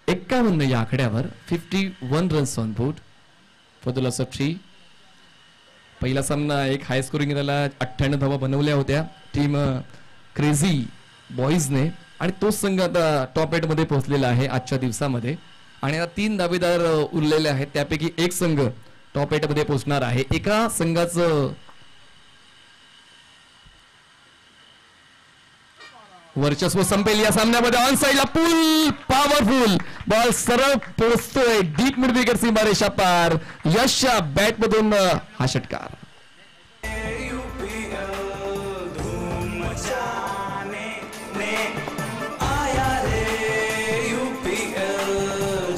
51 या आकड्यावर. 51 runs on board for the loss of 3. पहिला सामना एक हाय स्कोरिंग झाला, 98 धावा बनवल्या होत्या टीम क्रेझी बॉईजने, आणि तोच संघ आता टॉप 8 मध्ये पोहोचलेला आहे आजच्या दिवसामध्ये. आणि आता 3 दावेदार उरलेले आहेत, त्यापैकी एक संघ टॉप 8 मध्ये पोहोचणार आहे. एका संघाचं वर्चस्व संपेल या सामन्यामध्ये. ऑन साइडला पुल, पॉवरफुल बॉल सरळ पोहोचतोय डीप मिड विकेट सीमारेषा पार. यशच्या बॅट मधून हा षटकार.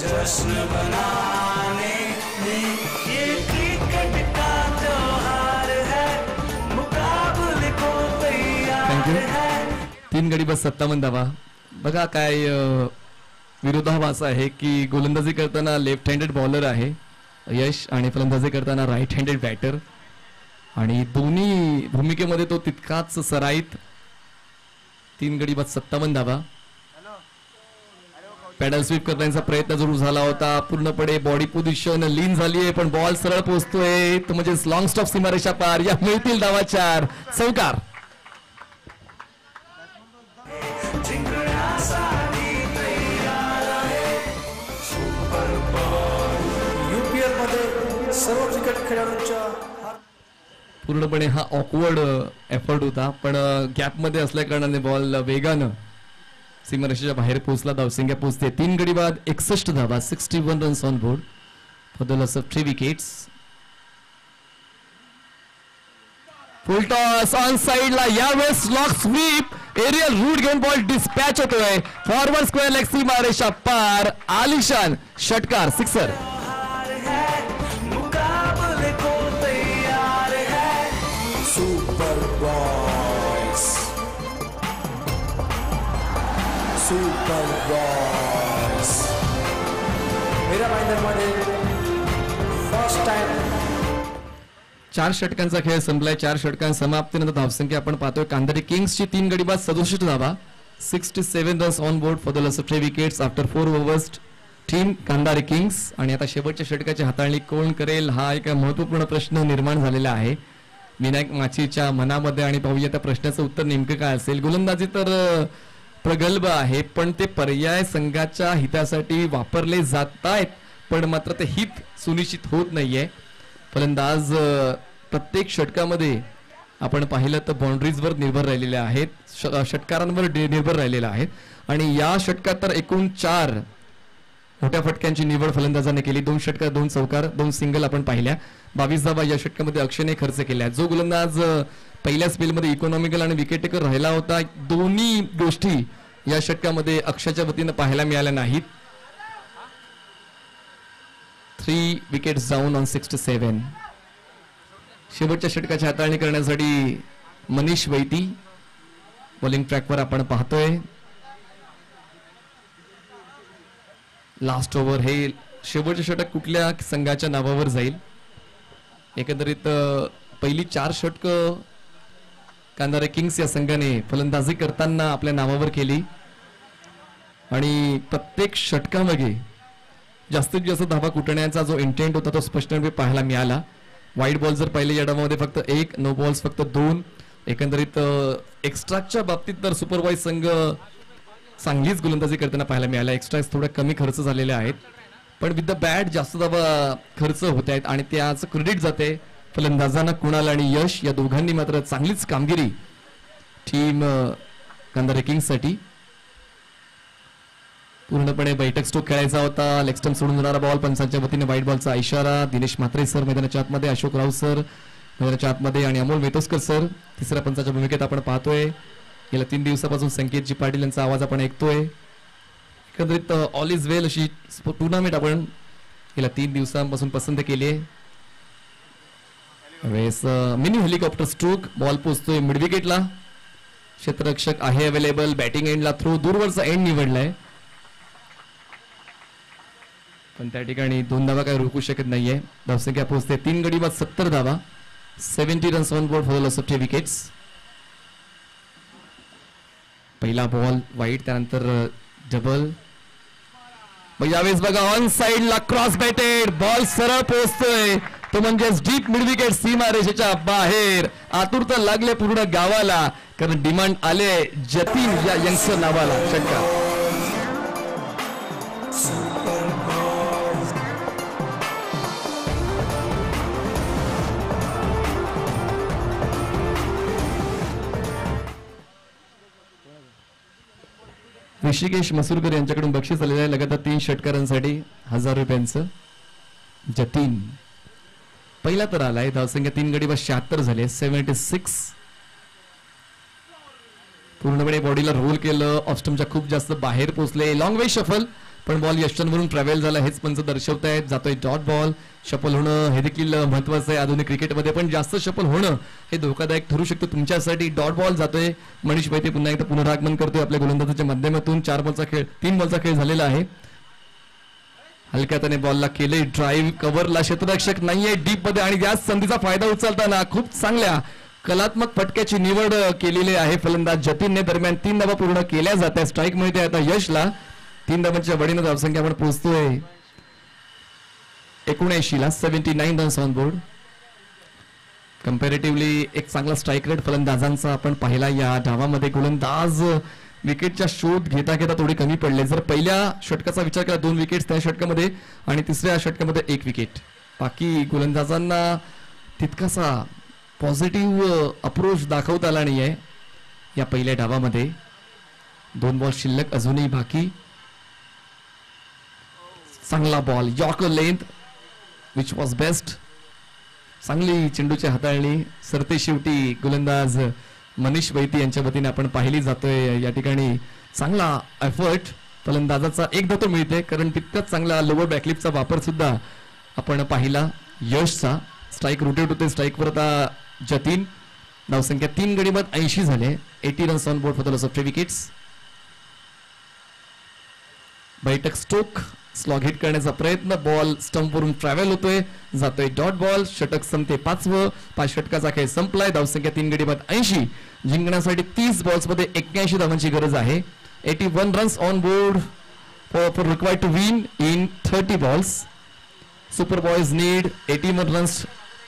जश्न बनाने ये क्रिकेट का त्योहार है, मुकाबले को तैयार है. 3 गडी बस 57 धावा. बघा काय विरोधाभास आहे की गोलंदाजी करताना लेफ्ट हँडेड बॉलर आहे यश, आणि फलंदाजी करताना राईट हँडेड बॅटर, आणि दोन्ही भूमिकेमध्ये तो तितकाच सराईत. 3 गडी बाद 57 धावा. पॅडल स्वीप करण्याचा प्रयत्न जरूर झाला होता, पूर्णपणे बॉडी पोझिशन लीन झाली आहे, पण बॉल सरळ पोहोचतोय, तो म्हणजे लॉंग स्टॉप सीमारेषा पार. या मिळतील धावा 4. चौकार. UPL मध्ये सर्व क्रिकेट खेळाडूंच्या पूर्णपणे हा ऑकवर्ड एफर्ट होता, पण गॅप मध्ये असल्या कारणाने बॉल वेगानं सीमारेषेच्या बाहेर पोहोचला. धावसंख्या पोहोचते 3 गडी बाद 61 धावा, 61 runs on board for the loss of 3 wickets. Full toss on साइडला, यावेळेस लॉक स्वीप, एरियल रूट घेऊन बॉल डिस्पॅच होतोय फॉरवर्ड स्क्वेअर लेग सीमारेषा पार. आलिशान षटकार, सिक्सर. मुकाबले को तैयार है. सुपर बॉयज सुपर बॉयज मेरा भाईंदरमध्ये फर्स्ट टाइम 4 षटकांचा खेळ संपलाय. 4 षटकां समाप्तीनंतर धावसंख्या आपण पाहतोय. कांधारी किंग्सची 3 गडी बाद 67 धावा, 67 runs on board for the loss of 3 wickets after 4 overs. Team Kandhari Kings. आणि आता शेवटच्या षटकाची हाताळणी कोण करेल हा एक महत्त्वपूर्ण प्रश्न निर्माण झालेला आहे विनायक माचीच्या मनामध्ये. आणि पाहूया त्या प्रश्नाचं उत्तर नेमकं काय असेल. गोलंदाजी तर प्रगल्भ आहे, पण ते पर्याय संघाच्या हितासाठी वापरले जात आहेत, पण मात्र ते हित सुनिश्चित होत नाहीये. फलंदाज प्रत्येक षटकामध्ये आपण पाहिलं तर बाउंड्रीजवर निर्भर राहिलेले आहेत, षटकारांवर निर्भर राहिलेले आहेत. आणि या षटकात तर एकूण 4 मोठ्या फटक्यांची निवड फलंदाजाने केली. 2 षटकार, 2 चौकार, 2 सिंगल आपण पाहिल्या. 22 धावा या षटकामध्ये अक्षयने खर्च केल्या. जो गोलंदाज पहिल्या स्पेलमध्ये इकॉनॉमिकल आणि विकेट टेकर राहिला होता, दोन्ही गोष्टी या षटकामध्ये अक्षयच्या वतीनं पाहायला मिळाल्या नाहीत. 3 विकेट्स डाऊन ऑन 67. शेवटच्या षटकाची हाताळणी करण्यासाठी मनीष वैती बॉलिंग ट्रॅकवर आपण पाहतोय. Last over. हे शेवटचे षटक कुठल्या संघाच्या नावावर जाईल. एकंदरीत पहिली 4 षटकं कांधारे किंग्स या संघाने फलंदाजी करताना आपल्या नावावर केली आणि प्रत्येक षटकामध्ये जास्तीत जास्त धावा कुटण्याचा जो इंटेंट होता तो स्पष्टपणे पाहायला मिळाला. वाईट बॉल जर पाहिले या डावामध्ये फक्त 1, नो बॉल्स फक्त 2. एकंदरीत एक्स्ट्राच्या बाबतीत तर सुपरवाईज संघ चांगलीच गोलंदाजी करताना पाहायला मिळाला. एक्स्ट्राज थोडे कमी खर्च झालेले आहेत, पण विथ द बॅट जास्त धावा खर्च होत आहेत आणि त्याचं क्रेडिट जाते फलंदाजांना. कुणाल आणि यश या दोघांनी मात्र चांगलीच कामगिरी टीम कांधारे किंग्ससाठी. पूर्णपणे बैठक स्ट्रोक खेळायचा होता. लेग स्टंप सोडून जाणारा बॉल. पंचांच्या वतीने व्हाईट बॉलचा इशारा. दिनेश म्हात्रे सर मैदानाच्या आतमध्ये, अशोक राव सर मैदानाच्या आतमध्ये आणि अमोल मेतोस्कर सर तिसऱ्या पंचाच्या भूमिकेत आपण पाहतोय. गेल्या 3 दिवसापासून संकेतजी पाटील यांचा आवाज आपण ऐकतोय. एकंदरीत ऑल इज वेल अशी टुर्नामेंट आपण गेल्या 3 दिवसांपासून पसंत केली आहे. Mini helicopter stroke. बॉल पोहोचतोय मिड विकेटला. क्षेत्ररक्षक आहे अवेलेबल. बॅटिंग एंडला थ्रो दूरवरचा एंड निवडलाय, पण त्या ठिकाणी 2 धावा काही रोखू शकत नाहीये. धावसंख्या पोहोचते 3 गडी बाद 70 धावा, 70 runs on board for the loss of 3 wickets. पहिला बॉल वाईट, त्यानंतर डबल. यावेळेस बघा ऑन साइडला क्रॉस बॅटेड बॉल सरळ पोहोचतोय, तो म्हणजेच डीप मिड विकेट सीमारेषेच्या बाहेर. आतुरता लागले पूर्ण गावाला, कारण डिमांड आले जतीन या यंगस्टर नावाला. षटकार ऋषिकेश मसूरकर यांच्याकडून बक्षीस आलेलं आहे लगातार 3 षटकारांसाठी 1000 रुपयांचं. जतीन पहिला तर आलाय. धावसंख्या 3 गडी बाद 76 झाले, 76. पूर्णपणे बॉडीला रोल केलं. ऑफस्टमच्या खूप जास्त बाहेर पोहोचले. लॉंग वे शफल, पण बॉल यष्टनवरून ट्रॅव्हल झाला हेच पंच दर्शवतायत. जातोय डॉट बॉल. शफल होणं हे देखील महत्वाचं आहे आधुनिक क्रिकेटमध्ये, पण जास्त शफल होणं हे धोकादायक ठरू शकतं तुमच्यासाठी. डॉट बॉल जातोय. मनीष वैते पुन्हा एकदा पुनरागमन करतोय आपल्या गोलंदाजाच्या माध्यमातून. 4 बॉलचा खेळ, 3 बॉलचा खेळ झालेला आहे. हलक्या त्याने बॉलला केले ड्राईव्ह. कव्हरला क्षेत्ररक्षक नाहीये डीप मध्ये, आणि याच संधीचा फायदा उचलताना खूप चांगल्या कलात्मक फटक्याची निवड केलेली आहे फलंदाज जतीनने. दरम्यान 3 धावा पूर्ण केल्या जात आहेत. स्ट्राईक मिळते आता यशला. 3 धावांच्या बडीनं धावसंख्या आपण पोहोचतोय 79 ला, 79 रन्स ऑन बोर्ड. कम्पॅरेटिव्हली एक चांगला स्ट्राईक रेट फलंदाजांचा आपण पाहिला या डावामध्ये. गोलंदाज विकेटच्या शोध घेता घेता थोडे कमी पडले. जर पहिल्या षटकाचा विचार केला 2 विकेट त्या षटकामध्ये, आणि तिसऱ्या षटकामध्ये 1 विकेट. बाकी गोलंदाजांना तितकासा पॉझिटिव्ह अप्रोच दाखवता आला नाहीये या पहिल्या डावामध्ये. 2 बॉल शिल्लक अजूनही बाकी. चांगला ball, yorker length which was best. चांगली चेंडूची हाताळणी सरते शेवटी गोलंदाज मनीष वैती यांच्या वतीने आपण पाहिली जातोय. या ठिकाणी चांगला एफर्ट फलंदाजाचा एकदा तो मिळते, कारण तितकाच चांगला लोअर बॅकलिपचा वापर सुद्धा आपण पाहिला यशचा. स्ट्राईक रोटेट होते. स्ट्राईकवर आता जतीन. धावसंख्या 3 गडी बाद 80 झाले. 80 runs on board for the loss of 3 wickets. बैठक स्टोक स्लॉग हिट करण्याचा प्रयत्न. बॉल स्टंपवरून ट्रॅव्हल होतोय, जातोय डॉट बॉल. षटक संपते 5वं. 5 षटकाचा खेळ संपलाय. धावसंख्या 3 गडी बाद 80. जिंकण्यासाठी 30 बॉल्स मध्ये 81 धावांची गरज आहे. 81 runs on board for required to win in 30 balls. Super Boys need 81 runs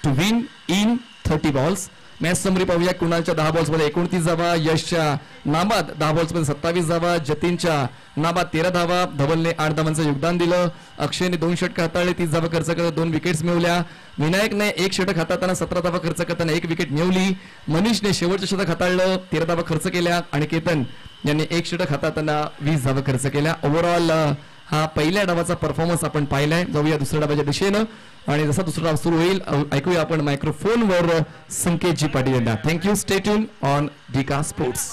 to win in 30 balls. Match summary पाहूया. कुणालच्या 10 बॉल्स मध्ये 29 धावा, यशच्या नाबाद 10 बॉल्स मध्ये 27 धावा, जतीनच्या नाबाद 13 धावा, धवलने 8 धावांचं योगदान दिलं. अक्षयने 2 षटक हाताळले, 30 धावा खर्च करत 2 विकेट्स मिळवल्या. विनायकने 1 षटक हाताळताना 17 धावा खर्च करताना 1 विकेट मिळवली. मनीषने शेवटचं षटक हाताळलं, 13 धावा खर्च केल्या. आणि केतन यांनी 1 षटक हाताळताना 20 धावा खर्च केल्या. ओव्हरऑल हा पहिल्या डावाचा परफॉर्मन्स आपण पाहिलाय. जाऊया दुसऱ्या डावाच्या दिशेनं आणि जसा दुसरा डाव सुरू होईल ऐकूया आपण मायक्रोफोनवर संकेतजी पाटील यांना. Thank you. Stay tune on Dika sports.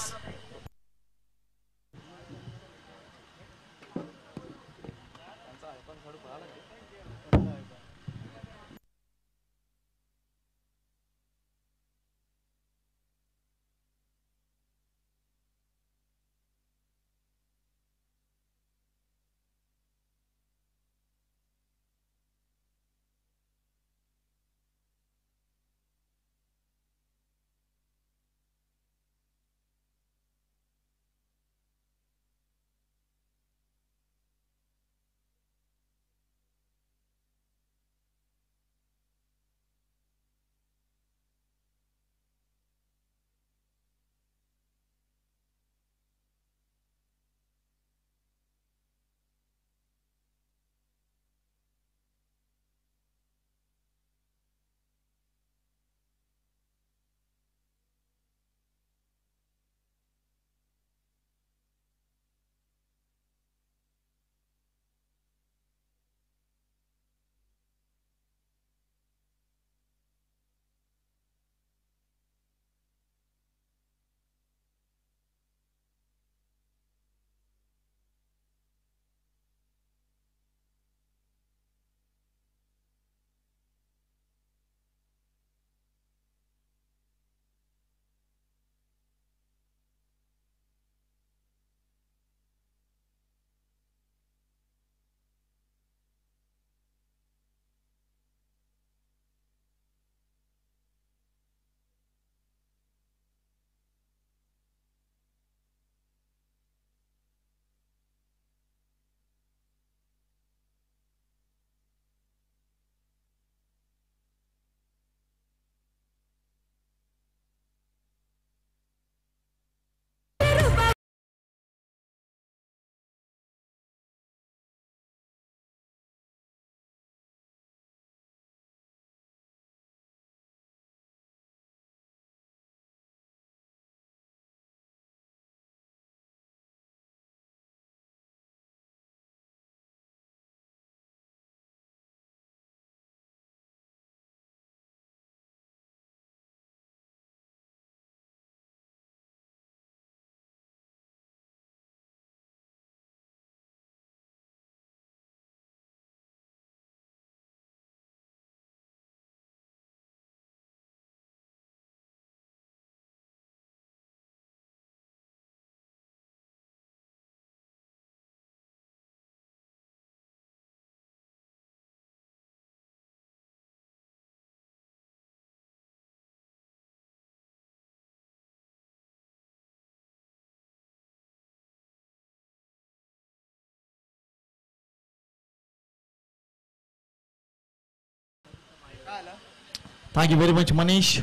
Thank you very much Manish.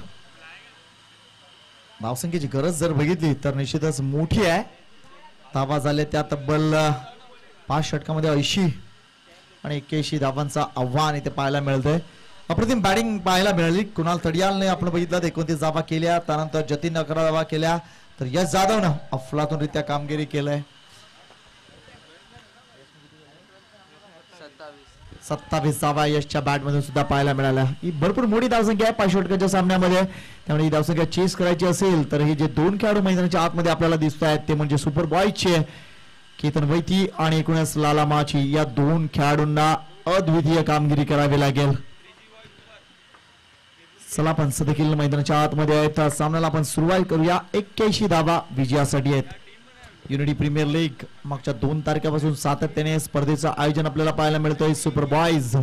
धावसंख्येची गरज जर बघितली तर निश्चितच मोठी आहे. धावा झाले त्या तब्बल 5 षटकामध्ये 80 आणि 81 धावांचा आव्हान इथे पाहायला मिळतंय. अप्रतिम बॅटिंग पाहायला मिळाली. कुणाल तडियालने आपण बघितलं 29 धावा केल्या, त्यानंतर जतीन 11 धावा केल्या, तर यश जाधवनं अफलातूनरित्या कामगिरी केलंय. 27 धावा यशच्या बॅट मधून सुद्धा पाहायला मिळाल्या. ही भरपूर मोठी धावसंख्या आहे 5 षटकाच्या सामन्यामध्ये. त्यामुळे ही धावसंख्या चेस करायची असेल तर हे जे 2 खेळाडू मैदानाच्या आतमध्ये आपल्याला दिसत आहेत ते म्हणजे सुपर बॉयजचे केतन वैती आणि एकूणच लाला माची. या 2 खेळाडूंना अद्वितीय कामगिरी करावी लागेल. चला पंच देखील मैदानाच्या आतमध्ये आहेत. सामन्याला आपण सुरुवात करूया. 81 धावा विजयासाठी आहेत. युनिटी प्रीमियर लीग मागच्या 2 तारखेपासून सातत्याने स्पर्धेचं आयोजन आपल्याला पाहायला मिळतंय. सुपर बॉयज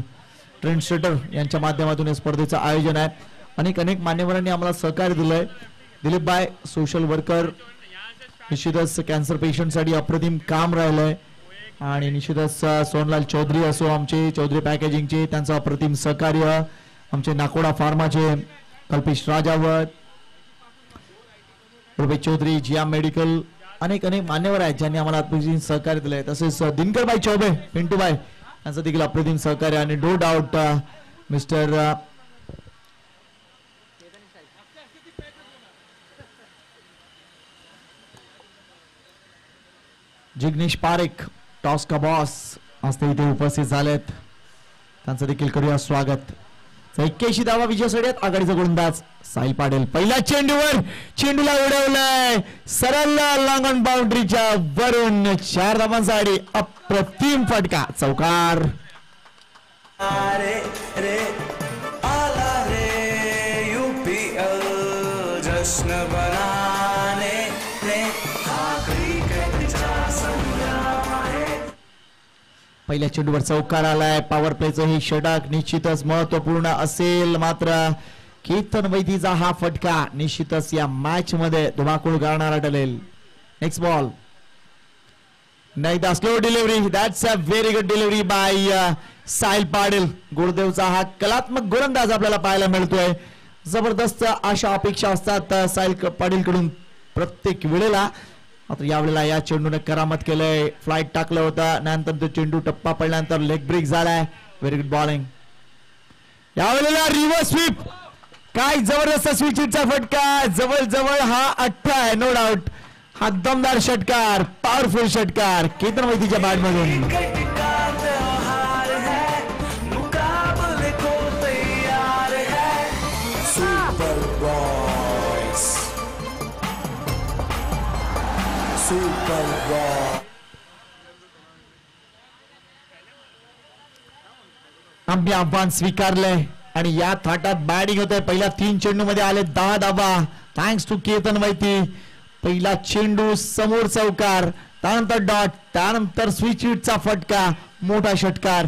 ट्रेंड सेटर यांच्या माध्यमातून या स्पर्धेचं आयोजन आहे. अनेक मान्यवरांनी आम्हाला सहकार्य दिलंय. दिलीप बाय सोशल वर्कर, निश्चितच कॅन्सर पेशंटसाठी अप्रतिम काम राहिलंय. आणि निश्चितच सोनलाल चौधरी असो, आमचे चौधरी पॅकेजिंगचे त्यांचं अप्रतिम सहकार्य, आमचे नाकोडा फार्माचे कल्पेश राजावत, रुपेश चौधरी, जिया मेडिकल, अनेक मान्यवर आहेत ज्यांनी आम्हाला अप्रतिम सहकार्य दिलंय. तसेच दिनकरबाई चौबे, पिंटूबाई यांचं देखील अप्रतिम सहकार्य. आणि no doubt mister Jignesh Parekh, toss का बॉस, आज ते इथे उपस्थित झालेत. त्यांचं देखील करूया स्वागत. 81 धावा विजयासाठी आघाडीचा गोलंदाज साहिल पाटील. पहिल्या चेंडूला उडवलाय सरळ लॉंग ऑन बाउंड्रीच्या वरून 4 धावांसाठी अप्रतिम फटका, चौकार. रे रे आला रे यूपीएल जश्न बनाने ने हा क्रिकेटचा संग्राम आहे. पहिल्या चेंडूवर चौकार आलाय. पॉवर प्लेचं हे षटक निश्चितच महत्वपूर्ण असेल. मात्र केतन वैदीचा हा फटका निश्चितच या मॅच मध्ये धुमाकूळ गाळणारा ठरेल. नेक्स्ट बॉल, नाही the slow delivery, that's a very good delivery by Sahil Patil. गुरुदेवचा हा कलात्मक गोलंदाज आपल्याला पाहायला मिळतोय. जबरदस्त अशा अपेक्षा असतात साहिल पाटील कडून प्रत्येक वेळेला. मात्र यावेळेला या चेंडूने करामत केलंय. फ्लाइट टाकलं होतं, नंतर तो चेंडू टप्पा पडल्यानंतर लेग ब्रेक झालाय. Very good bowling. यावेळेला रिव्हर्स स्वीप, काय जबरदस्त स्विचिटचा फटका. जवळ हा 8 आहे, नो डाऊट. हा दमदार षटकार, पॉवरफुल षटकार केतन वैदीच्या बॅट मधून. Super boys, super boy. आम्ही आव्हान स्वीकारलंय आणि या थाटात बॅटिंग होते. पहिल्या 3 चेंडू मध्ये आले 10 धावा, थँक्स टू केतन वैदी. पहिला चेंडू समोर चौकार, त्यानंतर डॉट, त्यानंतर स्विच हिटचा फटका, मोठा षटकार.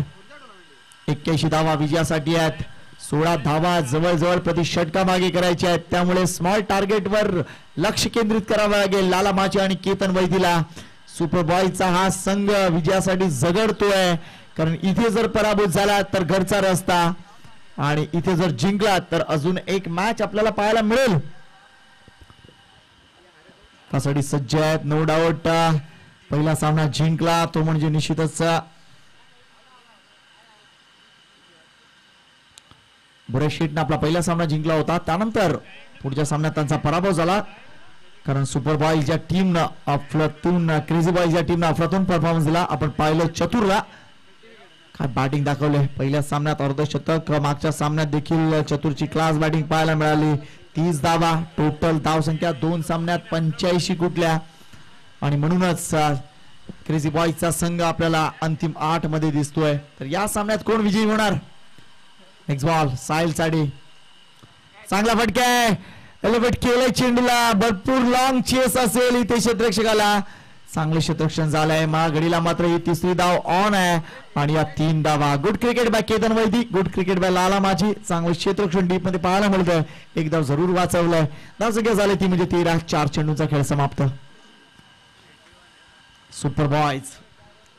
81 धावा विजयासाठी आहेत. 16 धावा जवळ प्रति षटका मागे करायचे आहेत. त्यामुळे स्मॉल टार्गेट वर लक्ष केंद्रित करावं लागेल लाला माची आणि केतन वैदीला. सुपर बॉयचा हा संघ विजयासाठी झगडतोय. कारण इथे जर पराभूत झाला तर घरचा रस्ता, आणि इथे जर जिंकला तर अजून एक मॅच आपल्याला पाहायला मिळेल. त्यासाठी सज्ज आहेत नो डाऊट. पहिला सामना जिंकला तो म्हणजे निश्चितच बुरेशीटने आपला पहिला सामना जिंकला होता. त्यानंतर पुढच्या सामन्यात त्यांचा पराभव झाला. कारण सुपर बॉयजच्या टीमनं अफलातून, क्रेझी बॉयजच्या टीमनं अफलातून परफॉर्मन्स दिला. आपण पाहिलं चतुरला काय बॅटिंग दाखवले. पहिल्या सामन्यात अर्धशतक, मागच्या सामन्यात देखील चतुरची क्लास बॅटिंग पाहायला मिळाली. 30 धावा टोटल धाव संख्या 2 सामन्यात 85 कुठल्या. आणि म्हणूनच क्रेझी बॉयजचा संघ आपल्याला अंतिम 8 मध्ये दिसतोय. तर या सामन्यात कोण विजयी होणार? नेक्स्ट बॉल साहिल साठी, चांगला फटका आहे. एलिव्हेट केलंय चेंडूला, भरपूर लॉंग चेस असेल इथे क्षेत्ररक्षकाला. चांगले क्षेत्ररक्षण झालंय. महागडीला मात्र ही 3री धाव ऑन आहे. आणि या 3 धावा. Good cricket by Ketan Vaidi, good cricket by Lala माझी. चांगले क्षेत्ररक्षण डीप मध्ये पाहायला मिळतंय. एक धाव जरूर वाचवलंय. धाव संख्या झाली ती म्हणजे 13. 4 चेंडूंचा खेळ समाप्त. सुपर बॉयज,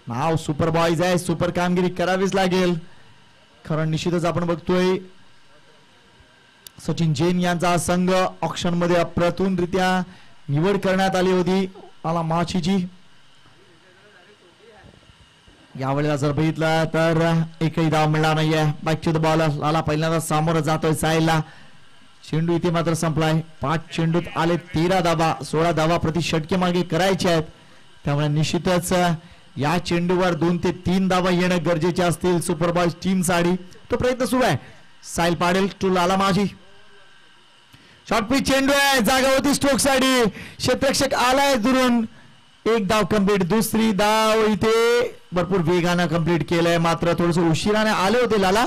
नाव सुपर बॉयज आहे. सुपर कामगिरी करावीच लागेल. कारण निश्चितच आपण बघतोय सचिन जैन यांचा संघ ऑक्शन मध्ये अप्रतिमरित्या निवड करण्यात आली होती. आला माचीची यावेळेला जर बघितलं तर एकही धाव मिळणार नाहीये. Back to the ball. Lala पहिल्यांदा सामोरं जातोय साहिलला. चेंडू इथे मात्र संपलाय. 5 चेंडूत आले 13 धावा. 16 धावा प्रति षटके मागे करायचे आहेत. त्यामुळे निश्चितच या चेंडूवर 2 ते 3 धावा येणं गरजेचे असतील सुपर बॉयज टीम साठी. तो प्रयत्न सुरू आहे. साहिल पाटील टू लाला माझी. शॉर्ट पिच चेंडू आहे, जागा होती स्ट्रोक साठी. क्षेत्ररक्षक आलाय दुरून. 1 धाव कंप्लीट. 2री धाव इथे भरपूर वेगानं कंप्लीट केलंय. मात्र थोडस उशिराने आले होते लाला,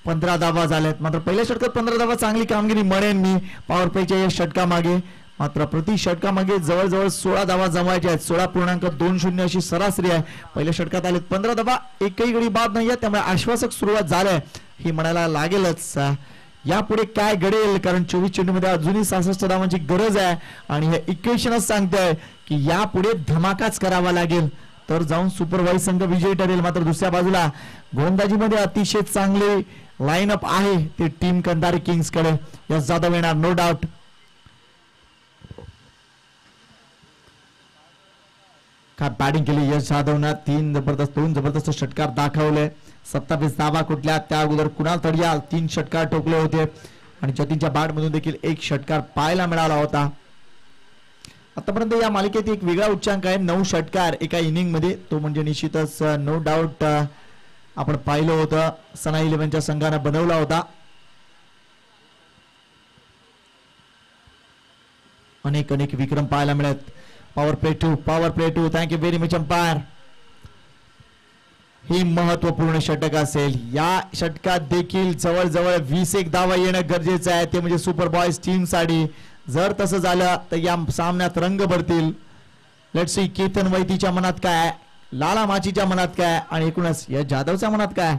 15 धावा झाल्यात. मात्र पहिल्या षटकात 15 धावा चांगली कामगिरी म्हणेन मी पॉवर प्लेच्या या षटकामागे. मात्र प्रति षटकामागे जवळजवळ 16 धावा जमायच्या आहेत. 16.20 अशी सरासरी आहे. पहिल्या षटकात आलेत 15 धावा, एकही गडी बाद नाहीये, त्यामुळे आश्वासक सुरुवात झाली ही म्हणायला लागेलच. यापुढे काय घडेल, कारण 24 चेंडूमध्ये अजूनही 66 धावांची गरज आहे आणि हे इक्वेशनच सांगतंय की यापुढे धमाकाच करावा लागेल तर जाऊन सुपर वाईज संघ विजयी ठरेल. मात्र दुसऱ्या बाजूला गोलंदाजीमध्ये अतिशय चांगले लाईनअप आहे ते टीम कंधारी किंग्स कडे. यश जाधव येणार नो डाऊट. काय बॅटिंग केली यश जाधवनं. 2 जबरदस्त षटकार दाखवले. 27 धावा कुठल्या, त्या अगोदर कुणाल तडियाल 3 षटकार ठोकले होते आणि जतीनच्या बॅट मधून देखील 1 षटकार पाहायला मिळाला होता. आतापर्यंत या मालिकेत एक वेगळा उच्चांक आहे 9 षटकार एका इनिंग मध्ये. तो म्हणजे निश्चितच नो डाऊट आपण पाहिलं होतं सना 11च्या संघाने बनवला होता. अनेक विक्रम पाहायला मिळत. Power play two thank you very much umpire. ही महत्वपूर्ण षटक असेल. या षटकात देखील जवळजवळ 21 धावा येणं गरजेचं आहे, ते म्हणजे सुपर बॉयज टीम साठी. जर तसं झालं तर या सामन्यात रंग भरतील. लेट्स सी केतन वैतीच्या मनात काय, लाला माचीच्या मनात काय आणि एकूणच या जाधवच्या मनात काय.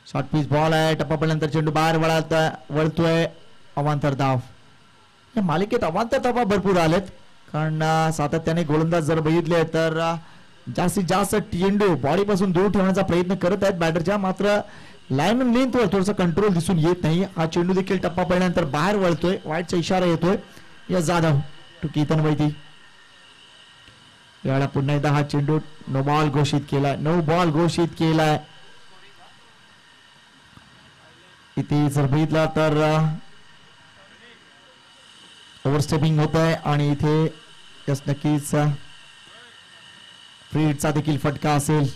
शॉर्ट पिच बॉल आहे. टप्पा पडल्यानंतर चेंडू बाहेर वळतोय. अवांतर धाव. या मालिकेत अवांतर धावा भरपूर आलेत, कारण सातत्याने गोलंदाज जर बघितले तर जास्तीत जास्त चेंडू बॉडी पासून दूर ठेवण्याचा प्रयत्न करत आहेत बॅटरच्या. मात्र लाईन लेंथवर थोडासा कंट्रोल दिसून येत नाही. हा चेंडू देखील टप्पा पडल्यानंतर बाहेर वळतोय. वाईटचा इशारा येतोय. यश जाधव टू केतन वैती. यावेळेला पुन्हा एकदा हा चेंडू नो बॉल घोषित केलाय. इथे जर बघितला तर ओव्हरस्टेपिंग होत आहे आणि इथे यस नक्कीच फ्री हिटचा देखील फटका असेल.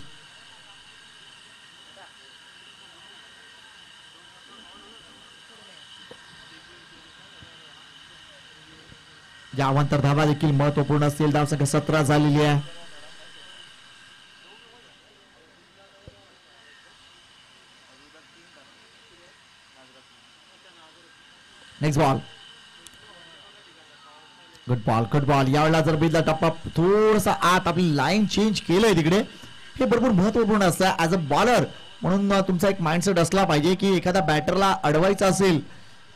या अवांतर धावा देखील महत्वपूर्ण असतील. धावसंख्या 17 झालेली आहे. Next ball. Good ball. यावेळेला जर बघितला टप्पा थोडासा आत आपली लाईन चेंज केलंय तिकडे. हे भरपूर महत्वपूर्ण असतं ऍज अ बॉलर म्हणून. तुमचा एक माइंडसेट असला पाहिजे की एखाद्या बॅटरला अडवायचा असेल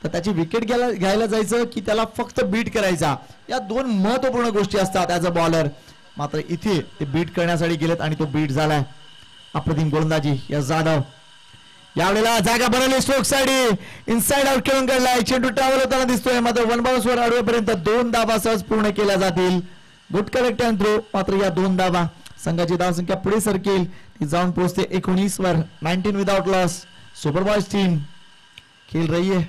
तर त्याची विकेट घ्यायला जायचं की त्याला फक्त बीट करायचा. या 2 महत्वपूर्ण गोष्टी असतात ऍज अ बॉलर. मात्र इथे ते बीट करण्यासाठी गेलेत आणि तो बीट झालाय. अप्रतिम गोलंदाजी यश जाधव. यावेळेला जागा बनवली स्ट्रोक साठी. इनसाइड आउट खेळून काढलाय. चेंडू ट्रॅव्हल होताना दिसतोय. मात्र 1 बाउन्स वर अडवेपर्यंत 2 धावा सहज पूर्ण केल्या जातील. Good correct and throw. मात्र या 2 धावा संघाची धावसंख्या पुढे सरकेल. ती जाऊन पोहोचते 19 वर. 19 without loss. Super boys team खेल रही है.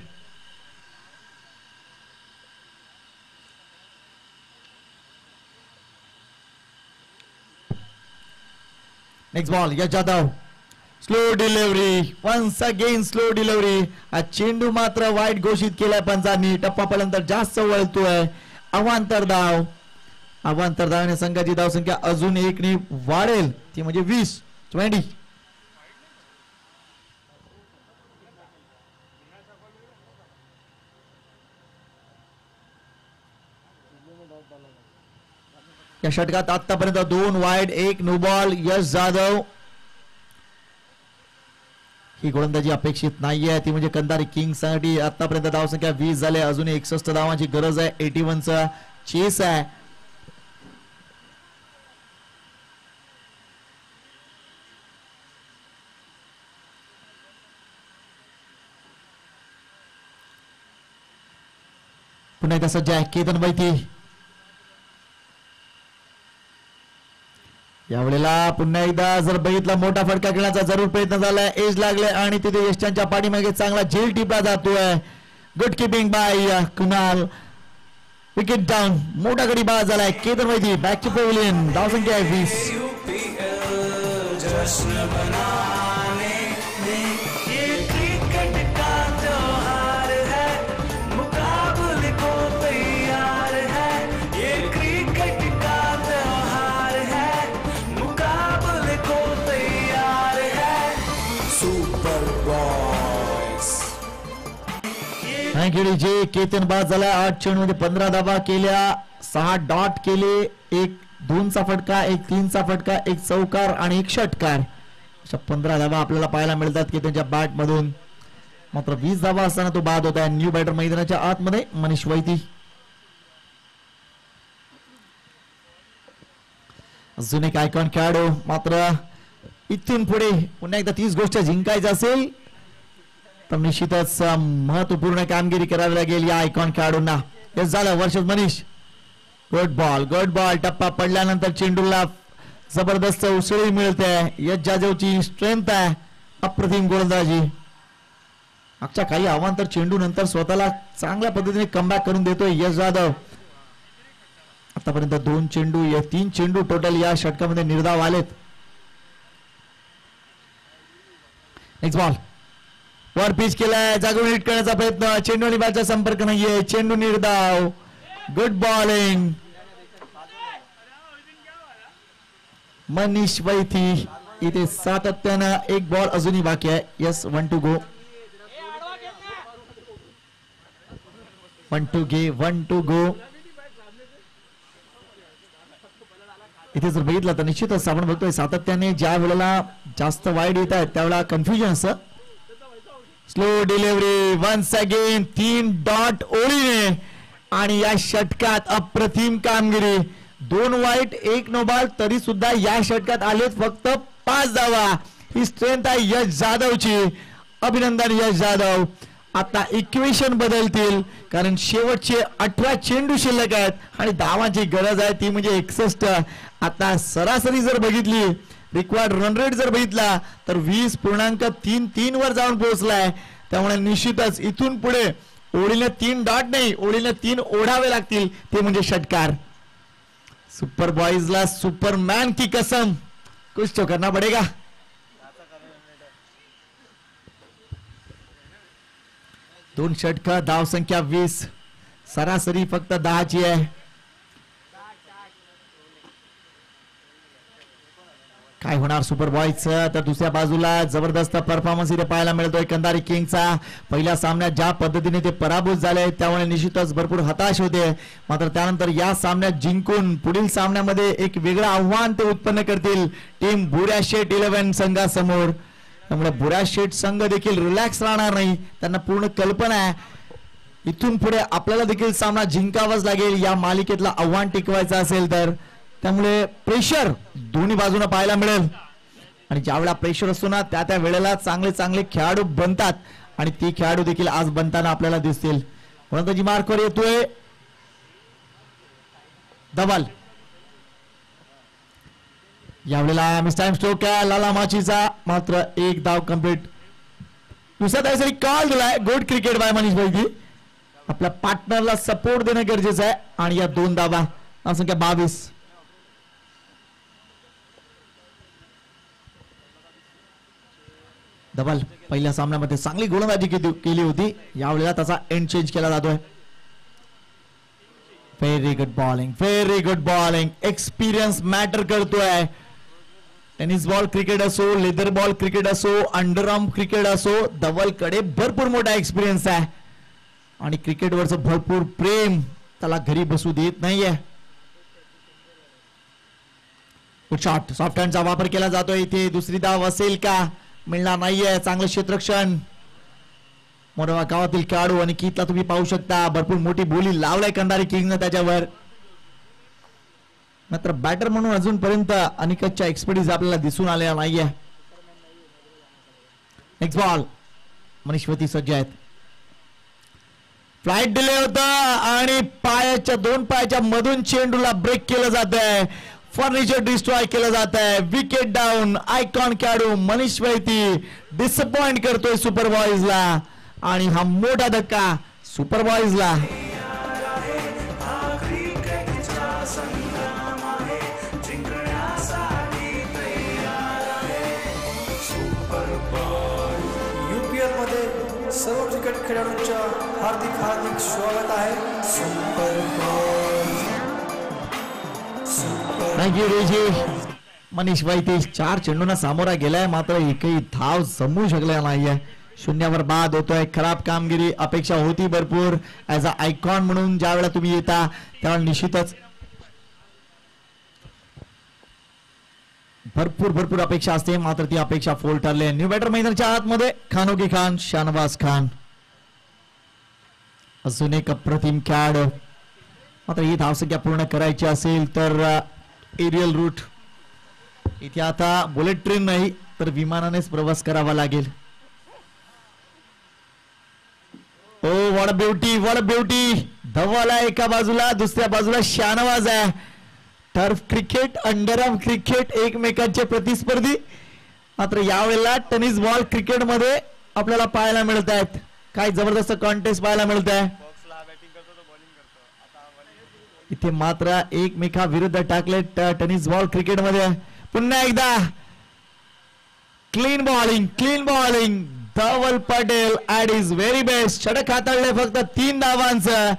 Next ball Yash Jadhav. Slow delivery. Once again slow delivery. हा चेंडू मात्र वाईट घोषित केलाय पंचांनी. टप्पा पडल्यानंतर जास्त वळतोय. अवांतर धावाने संघाची धावसंख्या अजून 1 ने वाढेल. ती म्हणजे 20. या षटकात आतापर्यंत 2 wide 1 no ball. Yash Jadhav. ही गोलंदाजी अपेक्षित नाहीये, ती म्हणजे कंधारी किंग्स साठी. आतापर्यंत धावसंख्या 20 झाले. अजून 61 धावांची गरज आहे. 81 चा चेस आहे. पुन्हा एकदा सज्ज आहे केतन वैती. यावेळेला पुन्हा एकदा जर बघितला मोठा फटका खेळण्याचा जरूर प्रयत्न झालाय. एज लागले आणि तिथे यशांच्या पाठीमागे चांगला झेल टिपला जातोय. Good keeping by Kunal. Wicket down. मोठा गडी बाद झालाय. Ketan Vaiti back to pavilion. धावसंख्या 20. जश्न मनाने में ये क्रिकेट का त्योहार है. मुकाबले को तैयार है. ये क्रिकेट का त्योहार थँक्यू जे केतन बाद झाला 8 चेंडूमध्ये 15 धावा केल्या, 6 डॉट केले, एक 2चा फटका, एक 3चा फटका, एक चौकार आणि एक षटकार. अशा 15 धावा आपल्याला पाहायला मिळतात केतनच्या बॅट मधून. मात्र 20 धावा असताना तो बाद होता. न्यू बॅटर मैदानाच्या आतमध्ये मनीष वैती. अजून एक आयकॉन खेळाडू. मात्र इथून पुढे पुन्हा एकदा 30 गोष्ट जिंकायचं असेल तर निश्चितच महत्वपूर्ण कामगिरी करावी लागेल या आयकॉन खेळाडूंना. हेच झालं वर्षद मनीष. Good ball. टप्पा पडल्यानंतर चेंडूला जबरदस्त उसळी मिळते. यश जाधवची स्ट्रेंथ आहे, अप्रतिम गोलंदाजी. मागच्या काही अवांतर चेंडू नंतर स्वतःला चांगल्या पद्धतीने कमबॅक करून देतोय यश जाधव. आतापर्यंत 2 चेंडू, 3 चेंडू टोटल या षटकामध्ये निर्धाव आलेत. नेक्स्ट बॉल वर पिच केलाय, जागून हिट करण्याचा प्रयत्न, चेंडू आणि बॅटचा संपर्क नाहीये, चेंडू निर्धाव. Good bowling Manish Vaithi. इथे सातत्यानं एक बॉल अजूनही बाकी आहे. Yes 1 to go. 1 to go. इथे जर बघितलं तर निश्चितच आपण बघतोय सातत्याने ज्या वेळेला जास्त वाईड येत आहेत त्यावेळेला कन्फ्युजन असतं. Slow delivery once again 3 dot ओळीने आणि या षटकात अप्रतिम कामगिरी. 2 वाईट 1 नो बॉल तरी सुद्धा या षटकात आलेत फक्त 5 धावा. ही स्ट्रेंथ आहे यश जाधवची. अभिनंदन यश जाधव. आता इक्वेशन बदलतील कारण शेवटचे 18 चेंडू शिल्लक आहेत आणि धावांची गरज आहे ती म्हणजे 61. आता सरासरी जर बघितली, रिक्वायर्ड रन रेट जर बघितला तर 20.33 वर जाऊन पोहोचलाय. त्यामुळे निश्चितच इथून पुढे ओळीने 3 डॉट नाही, ओळीने 3 ओढावे लागतील, ते म्हणजे षटकार. सुपर बॉयजला सुपरमॅन की कसम, कुछ तो करना पडेगा. दोन षटका, धाव संख्या 20, सरासरी फक्त 10ची आहे. काय होणार सुपर बॉयजचं, तर दुसऱ्या बाजूला जबरदस्त परफॉर्मन्स इथे पाहायला मिळतोय कंधारी किंगचा. पहिल्या सामन्यात ज्या पद्धतीने ते पराभूत झाले त्यामुळे निश्चितच भरपूर हताश होते. मात्र त्यानंतर या सामन्यात जिंकून पुढील सामन्यामध्ये एक वेगळं आव्हान ते उत्पन्न करतील टीम भुऱ्या शेट 11 संघासमोर. त्यामुळे भुऱ्या शेट संघ देखील रिलॅक्स राहणार नाही. त्यांना पूर्ण कल्पना आहे इथून पुढे आपल्याला देखील सामना जिंकावाच लागेल या मालिकेतला आव्हान टिकवायचं असेल तर. त्यामुळे प्रेशर दोन्ही बाजूने पाहायला मिळेल आणि ज्यावेळेला प्रेशर असतो ना त्या वेळेला चांगले चांगले खेळाडू बनतात आणि ती खेळाडू देखील आज बनताना आपल्याला दिसतील. गोलंदाजी मार्कवर येतोय धवल. यावेळेला मिस टाइम स्ट्रोक आहे लाला माचीचा. मात्र 1 धाव कंप्लीट. दुसऱ्या धावेसाठी कॉल दिलाय. गुड क्रिकेट बाय मनीष भाई. आपल्या पार्टनरला सपोर्ट देणं गरजेचं आहे आणि या 2 धावा, धाव संख्या 22. धवल पहिल्या सामन्यामध्ये चांगली गोलंदाजी केली होती. यावेळेला त्याचा एंड चेंज केला जातोय. Very good bowling, very good bowling. Experience matter करतोय. टेनिस बॉल क्रिकेट असो, लेदर बॉल क्रिकेट असो, अंडरआर्म क्रिकेट असो, धवल कडे भरपूर मोठा एक्सपिरियन्स आहे आणि क्रिकेटवरचं भरपूर प्रेम त्याला घरी बसू देत नाहीये. शॉट सॉफ्ट हँडचा वापर केला जातोय. इथे दुसरी धाव असेल का, मिळणार नाहीये. चांगलं क्षेत्ररक्षण. मोठा गावातील खेळाडू आणि कितला तुम्ही पाहू शकता भरपूर मोठी बोली लावलाय कंधारी किंगनं त्याच्यावर. मात्र बॅटर म्हणून अजूनपर्यंत अनिकेतच्या एक्सपर्टीज आपल्याला दिसून आलेला नाहीये. नेक्स्ट बॉल मनीष वैती सज्ज आहेत. फ्लाइट डिले होता आणि पायाच्या 2 पायाच्या मधून चेंडूला ब्रेक केलं जात आहे. फर्निचर डिस्ट्रॉय केलं जात आहे. Wicket down. आयकॉन खेळाडू मनीष वैती डिसअपॉइंट करतोय सुपर बॉयजला आणि हा मोठा धक्का सुपर बॉयजला. UPL मध्ये सर्व क्रिकेट खेळाडूंच्या हार्दिक हार्दिक स्वागत आहे. Super ball. थँक्यू रेजी. मनीष वैती 4 चेंडूंना सामोरा गेलाय मात्र एकही धाव जमू शकला नाहीये. शून्यावर बाद होतोय. खराब कामगिरी अपेक्षा होती भरपूर. ऍज अ आयकॉन म्हणून ज्या वेळेला तुम्ही येता त्यावेळेला निश्चितच भरपूर अपेक्षा असते, मात्र ती अपेक्षा फोल ठरले. न्यू बॅटर मैदानाच्या आतमध्ये खानो की खान शाहनवाज खान अजून एक अप्रतिम खेळाडू. मात्र ही धावसंख्या पूर्ण करायची असेल तर एरियल रूट इथे आता बुलेट ट्रेन नाही तर विमानानेच प्रवास करावा लागेल. Oh what a beauty, what a beauty. Dhawal आहे एका बाजूला, दुसऱ्या बाजूला शाहनवाज आहे. टर्फ क्रिकेट, अंडरआर्म क्रिकेट एकमेकांचे प्रतिस्पर्धी. मात्र यावेळेला टेनिस बॉल क्रिकेट मध्ये आपल्याला पाहायला मिळत आहेत. काय जबरदस्त कॉन्टेस्ट पाहायला मिळत आहे. इथे मात्र एकमेका विरुद्ध टाकले टेनिस बॉल क्रिकेट मध्ये. पुन्हा एकदा clean bowling Dhawal Patel at his very best. षटक हाताळले फक्त 3 धावांचं.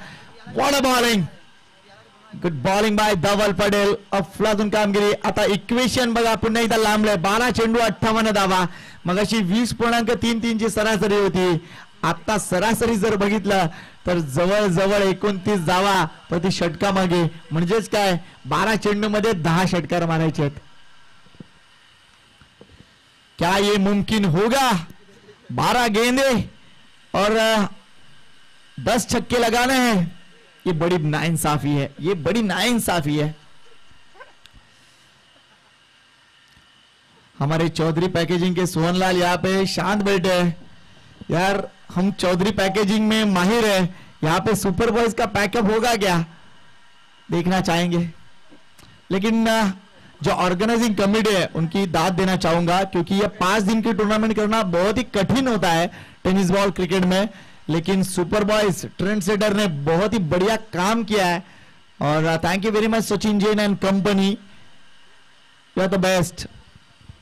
What a bowling, good bowling by Dhawal Patel. अफलातून कामगिरी. आता इक्वेशन बघा पुन्हा एकदा लांबले. 12 चेंडू 58 धावा. मगाशी 20.33 ची सरासरी होती. आता सरासरी जर बघितलं तर जवळ 29 धावा प्रति षटकामागे. म्हणजेच काय 12 चेंडू मध्ये 10 षटकार मारायचे आहेत. क्या ये मुमकिन होगा? 12 गेंदे और 10 छक्के लगाने हैं. ये बड़ी नाइंसाफी है, ये बड़ी नाइंसाफी है. हमारे चौधरी पैकेजिंग के सोहनलाल यहाँ पे शांत बैठे हैं. यार हम चौधरी पैकेजिंग में माहिर है, यहाँ पे सुपर बॉयज का पैकअप होगा क्या देखना चाहेंगे. लेकिन जो ऑर्गेनाइजिंग कमेटी है उनकी दाद देना चाहूंगा, क्योंकि ये 5 दिन की टूर्नामेंट करना बहुत ही कठिन होता है टेनिस बॉल क्रिकेट में. लेकिन सुपर बॉयज ट्रेंड सेटर ने बहुत ही बढ़िया काम किया है. और thank you very much Sachin Jain and company, you are the best.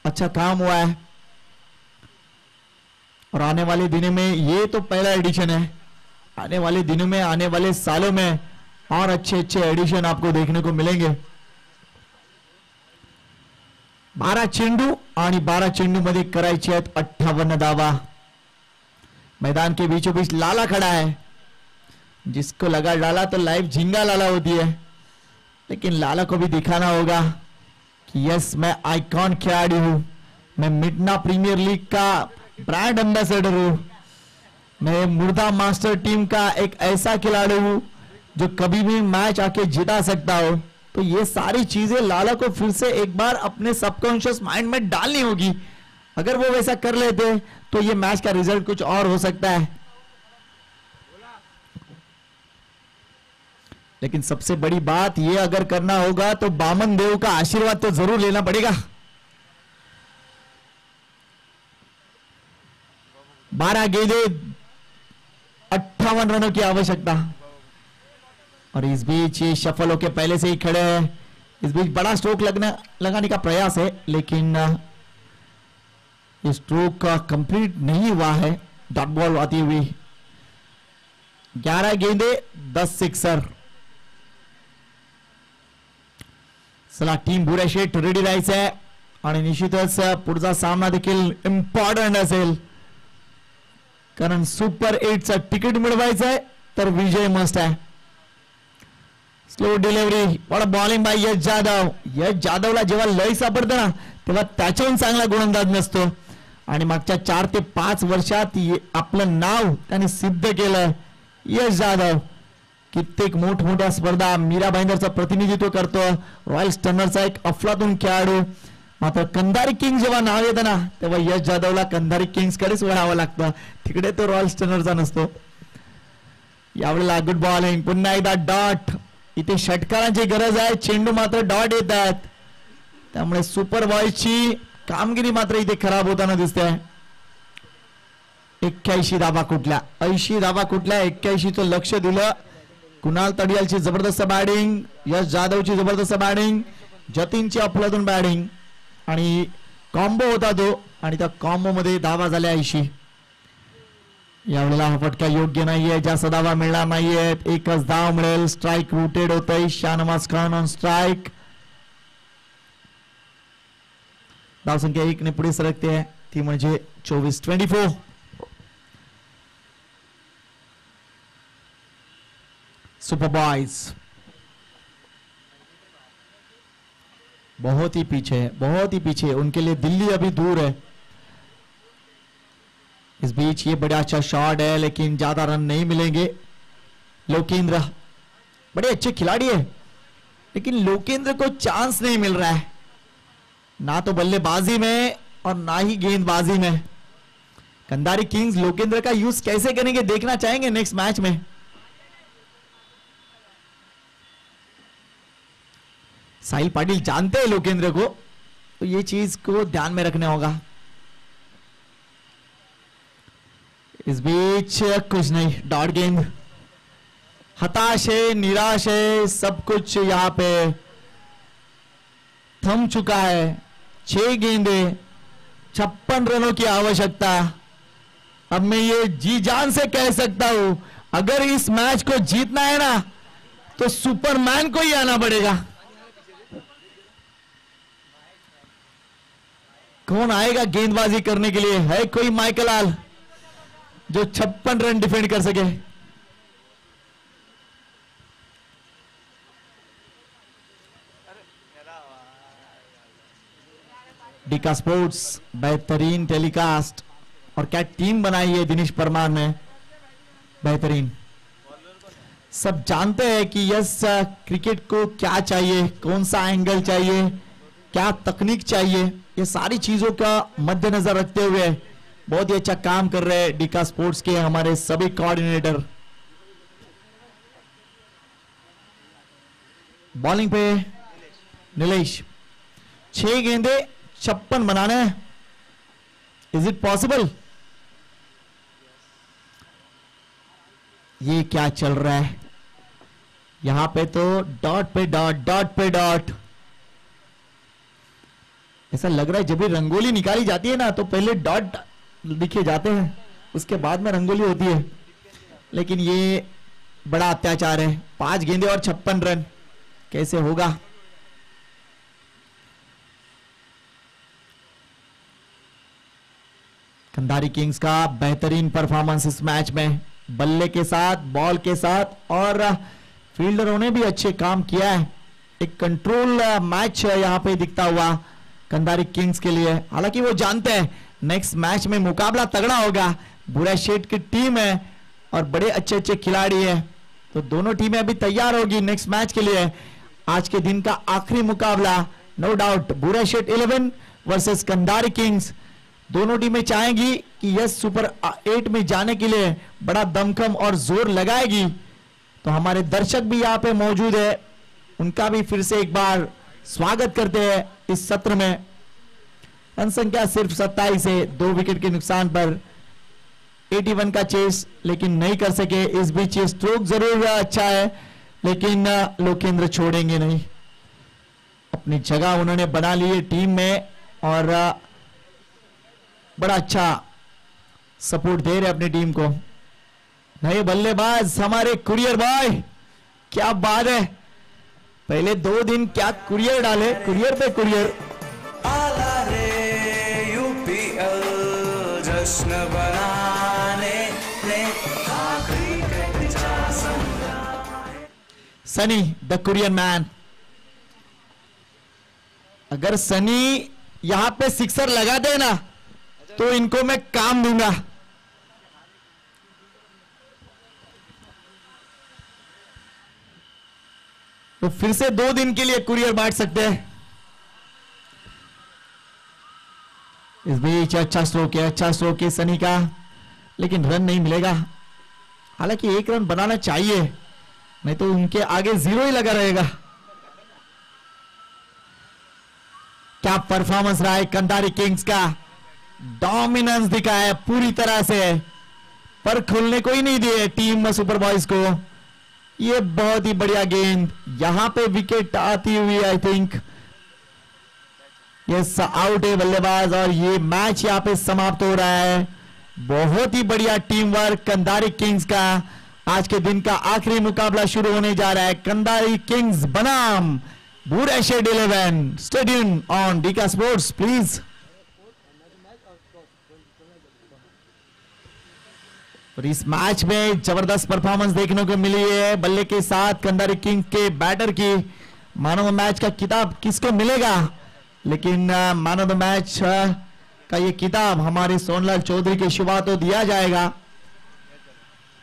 अच्छा काम हुआ है. और आने वाले दिनों में ये तो पहला एडिशन है. आने वाले दिनों में, आने वाले सालों में और अच्छे एडिशन आपको देखने को मिलेंगे. 12 चेंडू आणि 12 चेंडू मध्ये करायचे आहेत 58 धावा. मैदान के बीचों बीच लाला खड़ा है. जिसको लगा लाला तो लाइव झिंगा लाला होती है, लेकिन लाला को भी दिखाना होगा कि यस मैं आइकॉन खिलाड़ी हूं. मैं मिडना प्रीमियर लीग का ब्रांड एम्बेसडर हूं. मैं मुर्दा मास्टर टीम का एक ऐसा खिलाड़ी हूं जो कभी भी मैच आके जिता सकता हो. तो ये सारी चीजें लाला को फिर से एक बार अपने सबकॉन्शियस माइंड में डालनी होगी. अगर वो वैसा कर लेते तो ये मैच का रिजल्ट कुछ और हो सकता है. लेकिन सबसे बड़ी बात ये अगर करना होगा तो बामन देव का आशीर्वाद तो जरूर लेना पड़ेगा. 12 गेंदे 58 रनों की आवश्यकता. और इस बीच ये शफल होके पहले से ही खड़े हैं. इस बीच बड़ा स्ट्रोक लगाने का प्रयास है, लेकिन ये स्ट्रोक कंप्लीट नहीं हुआ है. डॉट बॉल आती हुई. 11 गेंदे 10 सिक्सर. चला टीम बुऱ्या शेट रेडी राहायचं आहे आणि निश्चितच पुढचा सामना देखील इम्पॉर्टंट असेल, कारण सुपर 8चं तिकीट मिळवायचं आहे तर विजय मस्ट आहे. Slow delivery. What bowling by Yash Jadhav. Yash जाधवला जेव्हा लय सापडतं ना तेव्हा त्याच्याहून चांगला गोलंदाज नसतो. आणि मागच्या 4 ते 5 वर्षात आपलं नाव त्याने सिद्ध केलं. यश जाधव कित्येक मोठमोठ्या स्पर्धा मीरा भाईंदरचं प्रतिनिधित्व करतो. रॉयल स्टनरचा एक अफलातून खेळाडू. मात्र कंधारी किंग्स जेव्हा नाव येतं ना तेव्हा यश जाधवला कंधारी किंग्स कडेच वळावं लागतं. तिकडे तो रॉयल स्टनरचा नसतो. यावेळेला गुड बॉलिंग. पुन्हा एकदा डॉट. इथे षटकारांची गरज आहे. चेंडू मात्र डॉट येत आहेत, त्यामुळे सुपर बॉयची कामगिरी मात्र इथे खराब होताना दिसते. 81 धाबा कुठल्या, 80 धाबा कुठल्या. 81चं लक्ष दिलं. कुणाल तडियालची जबरदस्त बॅटिंग, यश जाधवची जबरदस्त बॅटिंग, जतीनची अफलातून बॅटिंग आणि कॉम्बो होता तो. आणि त्या कॉम्बो मध्ये धावा झाल्या 80. यावेळेला हा फटका योग्य नाहीये. जास्त धावा मिळणार नाहीयेत. एकच धाव मिळेल. स्ट्राईक रुटेड होतंय. Shahnawaz Khan on strike. धावसंख्या 1 ने पुढे सरकते, ती म्हणजे 24-24. सुपर बॉयज बहुत ही पीछे है, बहुत ही पीछे। उनके लिए दिल्ली अभी दूर है। इस बीच ये बड़ा अच्छा शॉट है लेकिन ज्यादा रन नहीं मिलेंगे। लोकेंद्र बड़े अच्छे खिलाड़ी है लेकिन लोकेंद्र को चांस नहीं मिल रहा है, ना तो बल्लेबाजी में और ना ही गेंदबाजी में। कंधारी किंग्स लोकेंद्र का यूज कैसे करेंगे देखना चाहेंगे नेक्स्ट मैच में। साहिल पाटिल जानते हैं लोकेंद्र को, तो ये चीज को ध्यान में रखना होगा। इस बीच कुछ नहीं, डॉट गेंद। हताश है, निराश है, सब कुछ यहां पे थम चुका है। 6 गेंदे 56 रनों की आवश्यकता। अब मैं ये जी जान से कह सकता हूं अगर इस मैच को जीतना है ना तो सुपरमैन को ही आना पड़ेगा। कौन आएगा गेंदबाजी करने के लिए? है कोई माइकल आल जो 56 रन डिफेंड कर सके? डीका स्पोर्ट्स बेहतरीन टेलीकास्ट और क्या टीम बनाई है दिनेश परमार ने, बेहतरीन। सब जानते हैं कि यस क्रिकेट को क्या चाहिए, कौन सा एंगल चाहिए, क्या तकनीक चाहिए, ये सारी चीजों का मद्देनजर रखते हुए बहुत ही अच्छा काम कर रहे हैं डीका स्पोर्ट्स के हमारे सभी कोऑर्डिनेटर। बॉलिंग पे नीलेश, 6 गेंदे 56 बनाने हैं। Is it possible? ये क्या चल रहा है यहां पे? तो डॉट पे डॉट, डॉट पे डॉट। ऐसा लग रहा है जब भी रंगोली निकाली जाती है ना तो पहले डॉट लिखे जाते हैं, उसके बाद में रंगोली होती है। लेकिन ये बड़ा अत्याचार है। 5 गेंदे और 56 रन कैसे होगा? कंधारी किंग्स का बेहतरीन परफॉर्मेंस इस मैच में, बल्ले के साथ, बॉल के साथ, और फील्डरों ने भी अच्छे काम किया है। एक कंट्रोल मैच यहां पे दिखता हुआ कंधारी किंग्स के लिए। हालांकि वो जानते हैं नेक्स्ट मैच में मुकाबला तगड़ा होगा। बुरा शेट की टीम है और बड़े अच्छे अच्छे खिलाड़ी है, तो दोनों टीमें अभी तैयार होगी नेक्स्ट मैच के लिए। आज के दिन का आखिरी मुकाबला नो डाउट बुरा शेट 11 वर्सेस कंधारी किंग्स। दोनों टीमें चाहेंगी कि यस सुपर 8 में जाने के लिए बड़ा दमखम और जोर लगाएगी। तो हमारे दर्शक भी यहाँ पे मौजूद है, उनका भी फिर से एक बार स्वागत करते हैं इस सत्र में। रन संख्या सिर्फ 27 है, 2 विकेट के नुकसान पर 81 का चेस लेकिन नहीं कर सके। इस बीच ये स्ट्रोक जरूर अच्छा है लेकिन लोकेंद्र छोड़ेंगे नहीं। अपनी जगह उन्होंने बना ली है टीम में और बड़ा अच्छा सपोर्ट दे रहे अपनी टीम को। नए बल्लेबाज हमारे कुरियर बॉय, क्या बात है। पहले 2 दिन क्या कुरियर डाले, कुरियर पे कुरियर। आला रे यूपीएल जश्न बनाने ने क्रिकेट चा संग्राम। सनी द कुरियर मैन। अगर सनी यहां पे सिक्सर लगा दे ना तो इनको मैं काम दूंगा। तो फिर से 2 दिन के लिए कुरियर बांट सकते हैं। इस बीच अच्छा स्ट्रोक है, अच्छा स्ट्रोक है सनी का, लेकिन रन नहीं मिलेगा। हालांकि 1 रन बनाना चाहिए, नहीं तो उनके आगे 0 ही लगा रहेगा। क्या परफॉर्मेंस रहा है कंधारी किंग्स का, डोमिनेंस दिखाया पूरी तरह से, पर खुलने को ही नहीं दिए टीम सुपर बॉयज को। ये बहुत ही बढ़िया गेंद, यहां पे विकेट आती हुई आई थिंक यस आउट है बल्लेबाज और ये मैच यहां पे समाप्त हो रहा है। बहुत ही बढ़िया टीम वर्क कंधारी किंग्स का। आज के दिन का आखिरी मुकाबला शुरू होने जा रहा है। कंधारी किंग्स बनाम बुरा शेड 11। Stay tune on Dika sports please. और इस मैच में जबरदस्त परफॉर्मेंस देखने को मिली है बल्ले के साथ कंधारी किंग के बैटर की। मैन ऑफ द मैच का किताब किसको मिलेगा, लेकिन मैन ऑफ द मैच का ये किताब हमारे सोनलाल चौधरी के शुभा तो दिया जाएगा।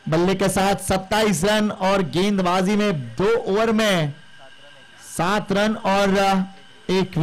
बल्ले के साथ 27 रन और गेंदबाजी में 2 ओवर में 7 रन और एक